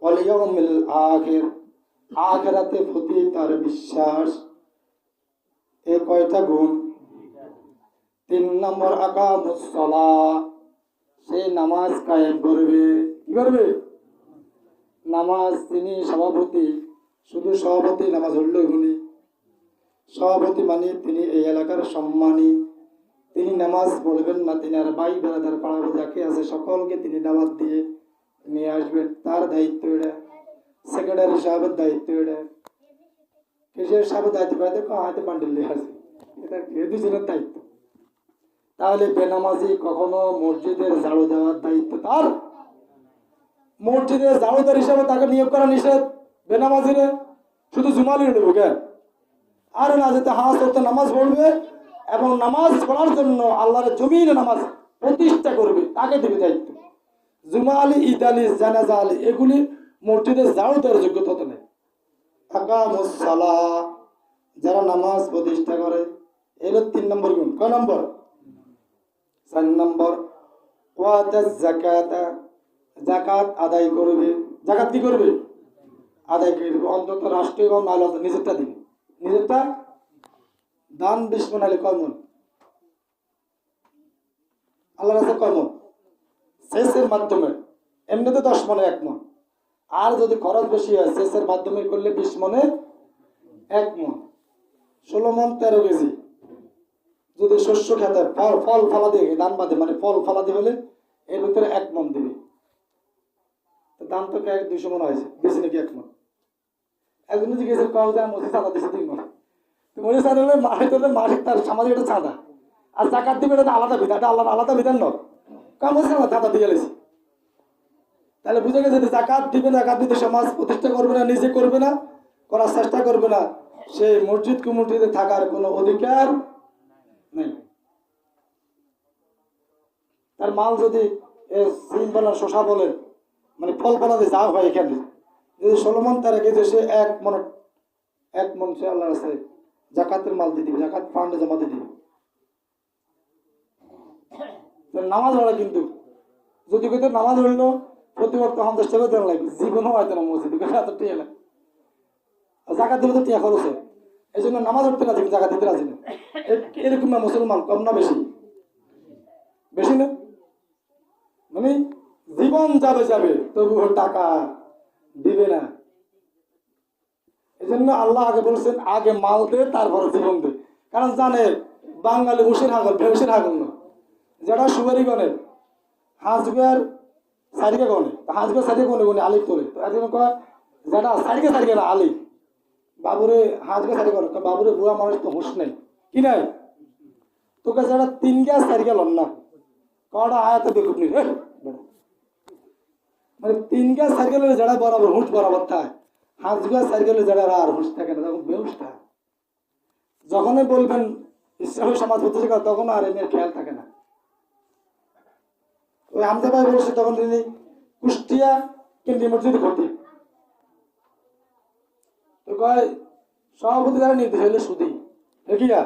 Speaker 1: ওয়াল ইয়াউমিল আখির, আখিরাতে প্রতি তার বিশ্বাস। এই কয়টা গুণ? 3 নম্বর, আকামুস সালাহ, সে নামাজ কায়েম করবে। কি করবে? নামাজ, তিনি সভাপতি, শুধু সভাপতি নামাজ হইল গুণী, সভাপতি মানে তিনি এই এলাকার সম্মানী, তিনি নামাজ পড়বেন না, তিনি আর ভাই বেড়াদার পাড়া যাকে আছে সকলকে তিনি দাওয়াত দিয়ে নিয়ে আসবেন, তার দায়িত্ব এটা। সেক্রেটারি সাহেবের দায়িত্ব এটা, কেশিয়ার সাহেবের দায়িত্ব পাইতে হাতে বান্ডিল নিয়ে আসে, এটা দুজনের দায়িত্ব। তাহলে বেনামাজি কখনো মসজিদের ঝাড়ু দেওয়ার দায়িত্ব তার, মসজিদের ঝাড়ুদার হিসাবে তাকে নিয়োগ করা নিষেধ। বেনামাজিরে শুধু জুমালি নেব কেন? আর না যেতে হাঁস হতে নামাজ পড়বে এবং নামাজ পড়ার জন্য আল্লাহর জমিনে নামাজ প্রতিষ্ঠা করবে, তাকে দেবে দায়িত্ব। জুমা আলী, ঈদ আলী, জানাজা আলী, এগুলি মসজিদের ঝাড়ু দেওয়ার যোগ্যতা তো নেই। আকামুস সালাহ, যারা নামাজ প্রতিষ্ঠা করে, এগুলো 3 নম্বর গুণ। কয় নম্বর? 4 নম্বর, ওয়াতাজ যাকাতা, যাকাত আদায় করবে। যাকাত কি করবে? আদায় করবে। অন্তত রাষ্ট্রীয় এবং নাহলে নিজেরটা দিবে। নিজেরটা দান 20 মণ হলে কয় মণ? আল্লাহর কাছে কয় মণ? সেচের মাধ্যমে এমনিতে 10 মণে 1 মণ। আর যদি খরচ বেশি হয় সেচের মাধ্যমে করলে 20 মণে 1 মণ, 16 মণ 13 কেজি। যদি শস্য খেতে ফল ফলা দিয়ে দান বাদে মানে ফল ফলা দিয়ে হলে এর ভিতরে 1 মণ দিবে। দান তো 200 মণ হয়েছে, দিয়েছে নাকি 1 মণ? একজন যদি গেছে কম দাম মসজিদ চাঁদা দিচ্ছে 2 মণ। তো মনে চাঁদা হলে মাসিক তার সামাজিক একটা চাঁদা, আর জাকাত দিবে এটা আলাদা বিধান, এটা আল্লাহর আলাদা বিধান নয়। কারণ মসজিদ চাঁদা দিয়ে গেলেছি। তাহলে বুঝে গেছে যে জাকাত দিবে না, জাকাত দিতে সমাজ প্রতিষ্ঠা করবে না, নিজে করবে না, করার চেষ্টা করবে না, সে মসজিদ কমিটিতে থাকার কোনো অধিকার নেই। তার মাল যদি সিম বলেন শশা বলেন মানে ফল ফলাতে যা হয় এখানে যদি 16 মণ তারা কেজি সে 1 মণ সে আল্লাহর কাছে জাকাতের মাল দিয়ে দিবে, জাকাত ফান্ডে জমা দিয়ে দিবে। নামাজ পড়া কিন্তু যদি কেউ নামাজ পড়লো প্রতি বক্ত 50 টাকা দেওয়া লাগবে, জীবনও হয়তো না মসজিদ এত টিয়া লাগে। জাকাত দিলে তো টিয়া খরচ হয়, এই জন্য নামাজ পড়তে রাজি, জাকাত দিতে রাজি না। এরকম না মুসলমান, কম না বেশি? বেশি না, মানে জীবন যাবে যাবে তবু টাকা দিবে না। এই জন্য আল্লাহ আগে বলছেন আগে মাল দে তারপরে জীবন দে। কারণ জানে বাঙালি উষের হাগল ভেউসের হাগল না, যেটা সুবারি গণে হাঁসগুয়ার সারিকে গণে, হাঁসগুয়ার সারিকে গনে গনে আলিফ তোলে। তো একজন কয় যেটা সারিকে না আলিফ বাবুরে হাঁসগুয়ার সারি গণে, বাবুরে বুড়া মানুষ তো হুঁশ নেই কি নাই, তোকে যেটা 3 গ্যাস সারিকে লন না কটা আয়াতে দেখুন নি, মানে 3 গ্যাস সাইকেলের যারা বরাবর হুঁশ বরাবর থাকে, 5 গ্যাস সাইকেলের যারা আর হুঁশ থাকে না, তখন বেহুশ থাকে। যখনই বলবেন ইসলামী সমাজ প্রতিষ্ঠা তখন আর এমনি খেয়াল থাকে না। ওই হামজা ভাই বলছে তখন তিনি কুষ্টিয়া কেন্দ্রীয় মসজিদ ভর্তি, তো কয় সভাপতি দ্বারা নির্দেশ হইলে সুদী দেখিয়া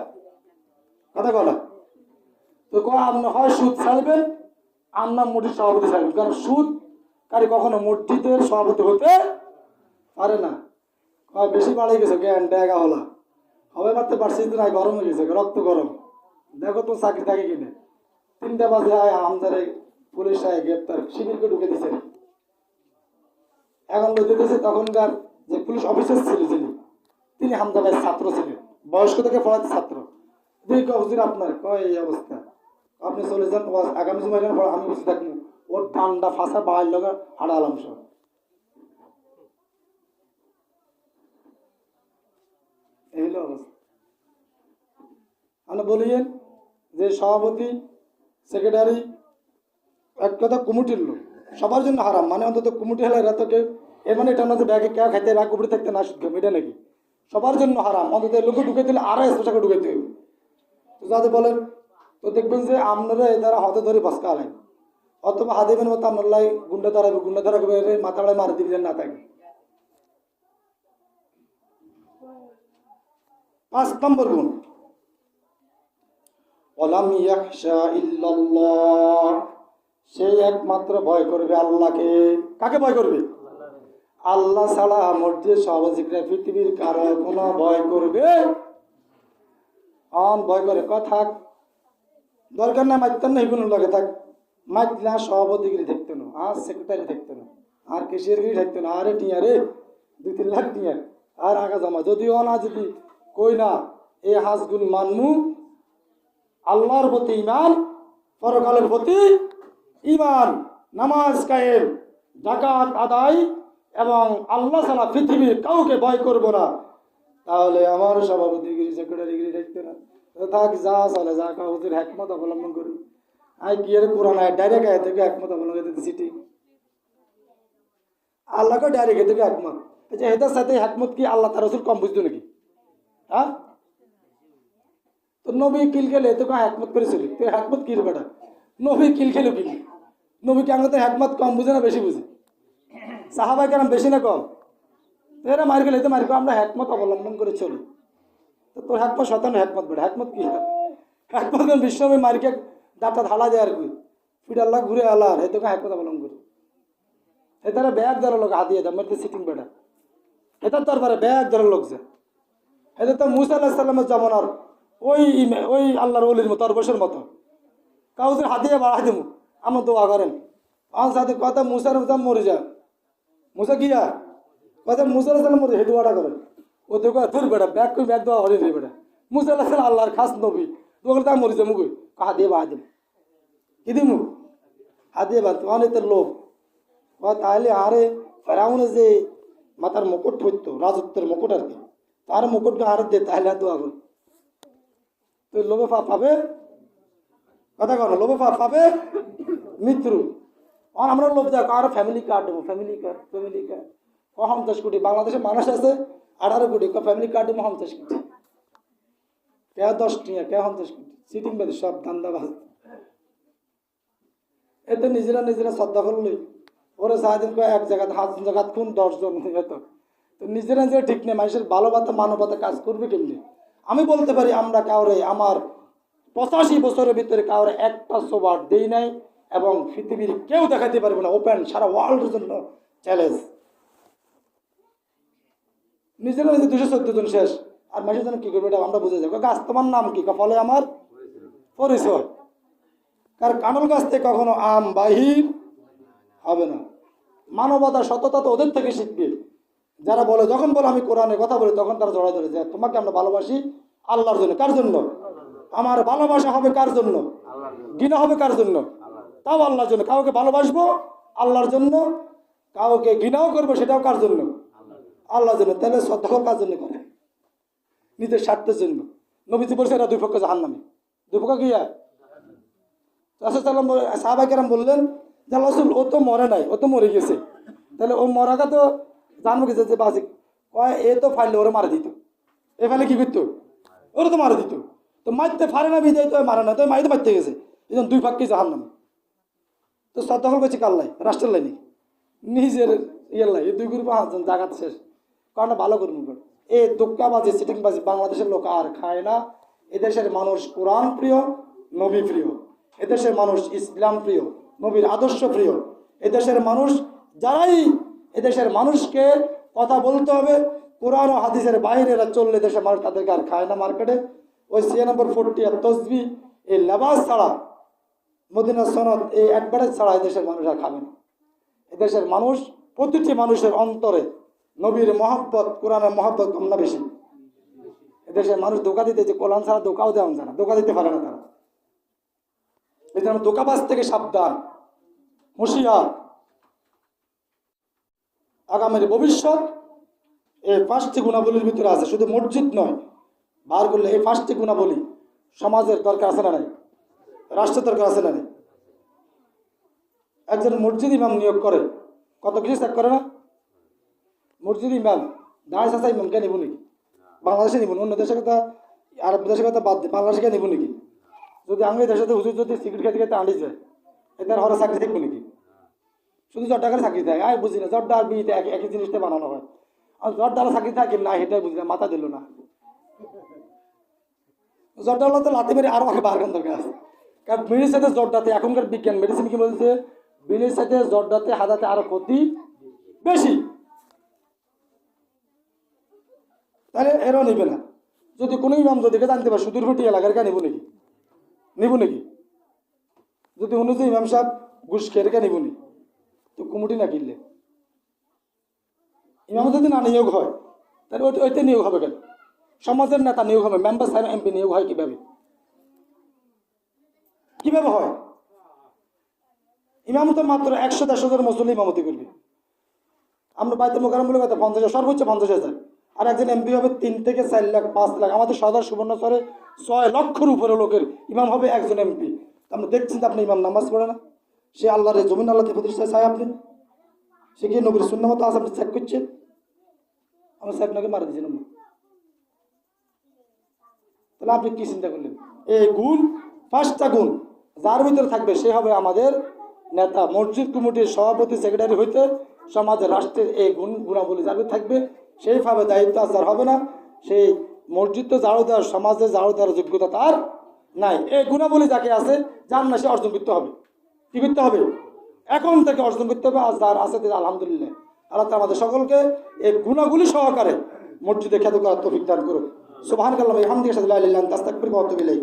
Speaker 1: কথা বলা। তো কয় আপনি হয় সুদ ছাড়বেন আপনার মসজিদ সভাপতি ছাড়বেন, কারণ সুদ কারি কখনো মসজিদের সভাপতি হতে পারে না। বেশি বাড়ে গেছে জ্ঞান ডেগা হলা হবে মারতে পারছি না, গরম হয়ে গেছে, রক্ত গরম। দেখো তো চাকরি থাকে কিনে 3টা বাজে আয় আমজারে পুলিশ আয় গ্রেপ্তার শিবিরকে ঢুকে দিছে। এখন লোক দিতেছে তখনকার যে পুলিশ অফিসার ছিল তিনি হামজা ভাইয়ের ছাত্র ছিলেন, বয়স্ক থেকে পড়াতে ছাত্র। হুজুর আপনার কয় এই অবস্থা, আপনি চলে যান আগামী সময় আমি বসে থাকবো, ওর ডান্ডা ফাঁসা বাড়ির লগা হাড়া আলাম সব। এই হলো অবস্থা। আমরা বলিয়েন যে সভাপতি সেক্রেটারি এক কথা কমিটির লোক সবার জন্য হারাম, মানে অন্তত কমিটি হলে এরা তো কেউ এর মানে এটা না যে ব্যাগে কে খাইতে ব্যাগ উপরে থাকতে না সুদ এটা নাকি সবার জন্য হারাম, অন্তত লোকে ঢুকে দিলে আরো স্পেশাল ঢুকাইতে হবে। তো যাতে বলেন তো দেখবেন যে আপনারা এ দ্বারা হাতে ধরে বাসকা আলেন অথবা হাতে মতো আপনার গুন্ডা দ্বারা মাথা বাড়ায় মারি দিবেন না থাকে। 5 নম্বর গুণ ওয়ালাম ইয়াখশা ইল্লাল্লাহ, সে একমাত্র ভয় করবে আল্লাহকে। কাকে ভয় করবে? আল্লাহ ছাড়া মসজিদ সভাপতিরা পৃথিবীর কারো কোনো ভয় করবে ভয় করে থাক দরকার না মাইতাম না এগুলো লগে থাক, মাইতলা সভাপতিগিরি থাকতো না, আর সেক্রেটারি থাকতো না, আর কেশিয়ারগিরি থাকতো না, আরে টিয়া রে 2-3 লাখ টিয়া আর আগা জমা যদিও না যদি কই না এই হাঁসগুন মানমু আল্লাহর প্রতি ইমান, পরকালের প্রতি ইমান, নামাজ কায়েম, যাকাত আদায় এবং আল্লাহ ছাড়া পৃথিবীর কাউকে ভয় করব না, তাহলে আমার সভাপতিগিরি সেক্রেটারিগিরি দেখতে না থাক, যা চলে যা কাউদের একমত অবলম্বন করি। আই কি এর কোরআন ডাইরেক্ট আয় থেকে একমত অবলম্বন দিতেছি ঠিক আল্লাহকে ডাইরেক্ট থেকে একমত। আচ্ছা এটার সাথে একমত কি আল্লাহ তার রসুল কম বুঝতো নাকি? হ্যাঁ, তো নবী কিল খেলে তো একমত করেছিল, তো একমত কি বেটা নবী কিল খেলো কিল, নবী কে আঙ্গতে একমত কম বুঝে না বেশি বুঝে? সাহাবাই কেন বেশি না কম? এরা মার গেলে তো মারি আমরা একমত অবলম্বন করে চলি। তো তোর একমত শতান একমত বেটা একমত কি একমত বিশ্বনবী মারিকে দাঁতটা ঢালা দেয় আর কি ফিডাল্লা ঘুরে আলার এ তোকে এক কথা বললাম করে এ তারা ব্যাগ ধরার লোক হাতিয়ে দেয় মেরে সিটিং বেটা এটা তোর পারে ব্যাগ ধরার লোক যে এটা তো মুসা আল্লাহ সাল্লামের জামানার ওই আল্লাহর অলির মতো আর বসের মতো কাউকে হাতিয়ে বাড়াই দেবো আমার দোয়া করেন আমার সাথে কথা মুসার মরে যা মুসা গিয়া কথা মুসা আল্লাহ সাল্লাম মরে হেঁটু বাড়া করেন ও তো তোর বেটা ব্যাগ করে ব্যাগ দেওয়া হরে রে বেটা মুসা আল্লাহ সাল্লাম আল্লাহর খাস নবী তোকে তা মরে যা মুখ হাতিয়ে বাড়াই দেবো কি দিমু হাতিয়ে বাড়তে অনেকের লোক তাহলে আরে ফেরাউনে যে মাথার মুকুট হইতো রাজত্বের মুকুট আর কি তার মুকুটকে আর দে তাহলে দোয়া কর তুই লোভে পাবে কথা কর লোভে পাবে মৃত্যু আর আমরা লোভ দেখ আর ফ্যামিলি কার্ড দেবো ফ্যামিলি কার্ড 50 কোটি বাংলাদেশে মানুষ আছে 18 কোটি ফ্যামিলি কার্ড দেবো 50 কোটি কে 10 টিয়া কে 50 কোটি সিটিং বাদে সব ধান্দাবাজ এতে নিজেরা শ্রদ্ধা করলে ওরা সারাদিন এক জায়গায় 5 জায়গা কোন 10 জন এত তো নিজেরা ঠিক নেই মানুষের ভালোবাসা মানবতা কাজ করবে কেমনি আমি বলতে পারি আমরা কাউরে আমার 85 বছরের ভিতরে কাউরে একটা সোবার দেই নাই এবং পৃথিবীর কেউ দেখাতে পারবে না ওপেন সারা ওয়ার্ল্ডের জন্য চ্যালেঞ্জ নিজেরা 214 জন শেষ আর মানুষের জন্য কি করবে এটা আমরা বুঝে যাবো গাছ তোমার নাম কি ফলে আমার পরিচয় কার কাঁঠাল গাছ থেকে কখনো আম বাহির হবে না মানবতা সততা তো ওদের থেকে শিখবে যারা বলে যখন বলে আমি কোরআনের কথা বলি তখন তারা জড়াই ধরে যে তোমাকে আমরা ভালোবাসি আল্লাহর জন্য কার জন্য আমার ভালোবাসা হবে কার জন্য ঘৃণা হবে কার জন্য তাও আল্লাহর জন্য কাউকে ভালোবাসবো আল্লাহর জন্য কাউকে ঘৃণাও করবো সেটাও কার জন্য আল্লাহর জন্য তাহলে শ্রদ্ধাও কার জন্য করে নিজের স্বার্থের জন্য নবীজি বলছে এরা 2 পক্ষ জাহান্নামে 2 পক্ষ গিয়া সাহাবায়ে কেরাম বললেন যে আল্লাহ রাসূল ও তো মরে নাই ও তো মরে গেছে তাহলে ও মরাটা তো জানবো কি যে বাসিক কয় এ তো ফাইলে ওরে মারা দিত এ ফেলে কি করতো ওরা তো মারা দিত তো মারতে পারে না বিদায় তো মারে না তো মারিতে মারতে গেছে এই জন্য 2 ভাগকে জাহান্নামে তো শ্রদ্ধা করছে কাল্লাই রাষ্ট্রের লাইনে নিজের ইয়ের লাই এই 2 গ্রুপ জাগাত শেষ কারণ ভালো করবো এই দোক্কাবাজি সিটিংবাজি বাংলাদেশের লোক আর খায় না এদেশের মানুষ কোরআন প্রিয় নবী প্রিয় এদেশের মানুষ ইসলাম প্রিয় নবীর আদর্শ প্রিয় এদেশের মানুষ যারাই এদেশের মানুষকে কথা বলতে হবে কোরআন ও হাদিসের বাইরে এরা চললে দেশের মানুষ তাদেরকে আর খায় না মার্কেটে ওই 40 আর তসবি এই লেবাস ছাড়া মদিনা সনদ এই অ্যাডভার্টাইজ ছাড়া এদেশের মানুষ আর খাবে না এদেশের মানুষ প্রতিটি মানুষের অন্তরে নবীর মহব্বত কোরআনের মহব্বত কম না বেশি এদেশের মানুষ ধোকা দিতে যে কোরআন ছাড়া ধোকাও দেওয়া যায় না ধোকা দিতে পারে না তারা এই জন্য ধোকাবাজ থেকে সাবধান হুঁশিয়ার আগামীর ভবিষ্যৎ এই 5টি গুণাবলীর ভিতরে আছে শুধু মসজিদ নয় বার করলে এই 5টি গুণাবলী সমাজের দরকার আছে না নাই রাষ্ট্রের দরকার আছে না নাই একজন মসজিদ ইমাম নিয়োগ করে কত কিছু চেক করে না মসজিদ ইমাম দাঁড়িয়ে আসা ইমামকে নিব নাকি বাংলাদেশে নিব অন্য দেশের কথা আরব দেশের কথা বাদ দিয়ে বাংলাদেশকে নিব নাকি যদি আঙুলি দেশের সাথে হুজুর যদি সিগারেট খেতে খেতে আঁড়ি যায় এদের হরে চাকরি থাকবো নাকি শুধু জর্দাকার চাকরি থাকে আয় বুঝি না জর্দা আর বিতে একই জিনিসটা বানানো হয় আর জর্দালা চাকরি থাকে না সেটাই বুঝি না মাথা দিল না জর্দালা তো লাথি মেরে আরও আগে বাড়ানোর দরকার আছে কারণ বিড়ির সাথে জর্দাতে এখনকার বিজ্ঞান মেডিসিন কি বলছে বিড়ির সাথে জর্দাতে হাদাতে আরো ক্ষতি বেশি তাহলে এরাও নিবে না যদি কোনো ইমাম যদি জানতে পারে সুদূর ফুটি এলাকার কে নিব নাকি যদি শুনো যে ইমাম সাহেব ঘুষ খেয়ে কে নিব নি তো কুমুটি না কিনলে ইমাম যদি না নিয়োগ হয় তাহলে ওইতে নিয়োগ হবে কেন সমাজের নেতা নিয়োগ হবে মেম্বার সাহেব এমপি নিয়োগ হয় কিভাবে হয় ইমাম তো মাত্র 100-150 জন মুসল্লি ইমামতি করবে আমরা বাইতুল মোকাররম বলে কথা 50,000 সর্বোচ্চ 50,000 আর একজন এমপি হবে 3 থেকে 4 লাখ 5 লাখ আমাদের সদর সুবর্ণচরে 6 লক্ষের উপরে লোকের ইমাম হবে একজন এমপি আপনি দেখছেন আপনি ইমাম নামাজ পড়ে না সে আল্লাহর জমিন আল্লাহতে প্রতিষ্ঠা চায় আপনি সে কি নবীর সুন্নাহ মতো আছে আপনি চেক করছেন আমরা সাহেব নাকি মারা দিয়েছিলাম তাহলে আপনি কি চিন্তা করলেন এই গুণ 5টা গুণ যার ভিতরে থাকবে সে হবে আমাদের নেতা মসজিদ কমিটির সভাপতি সেক্রেটারি হইতে সমাজের রাষ্ট্রের এই গুণাবলী যার থাকবে সেইভাবে দায়িত্ব আচার হবে না সেই মসজিদ তো ঝাড়ু দেওয়ার সমাজে ঝাড়ু দেওয়ার যোগ্যতা তার নাই এই গুণাবলী যাকে আছে যার না সে অর্জন করতে হবে কি করতে হবে? এখন থেকে অর্জন করতে হবে। আর যার আছে আলহামদুলিল্লাহ। আল্লাহ তাআলা আমাদের সকলকে এই গুণাগুলি সহকারে মসজিদে খ্যাত করার তৌফিক দান করুন। সুবহানাকাল্লাহি ওয়া বিহামদিহি আশহাদু আল্লা ইলাহা ইল্লা আনতা আস্তাগফিরুকা ওয়া আতুবু ইলাইক।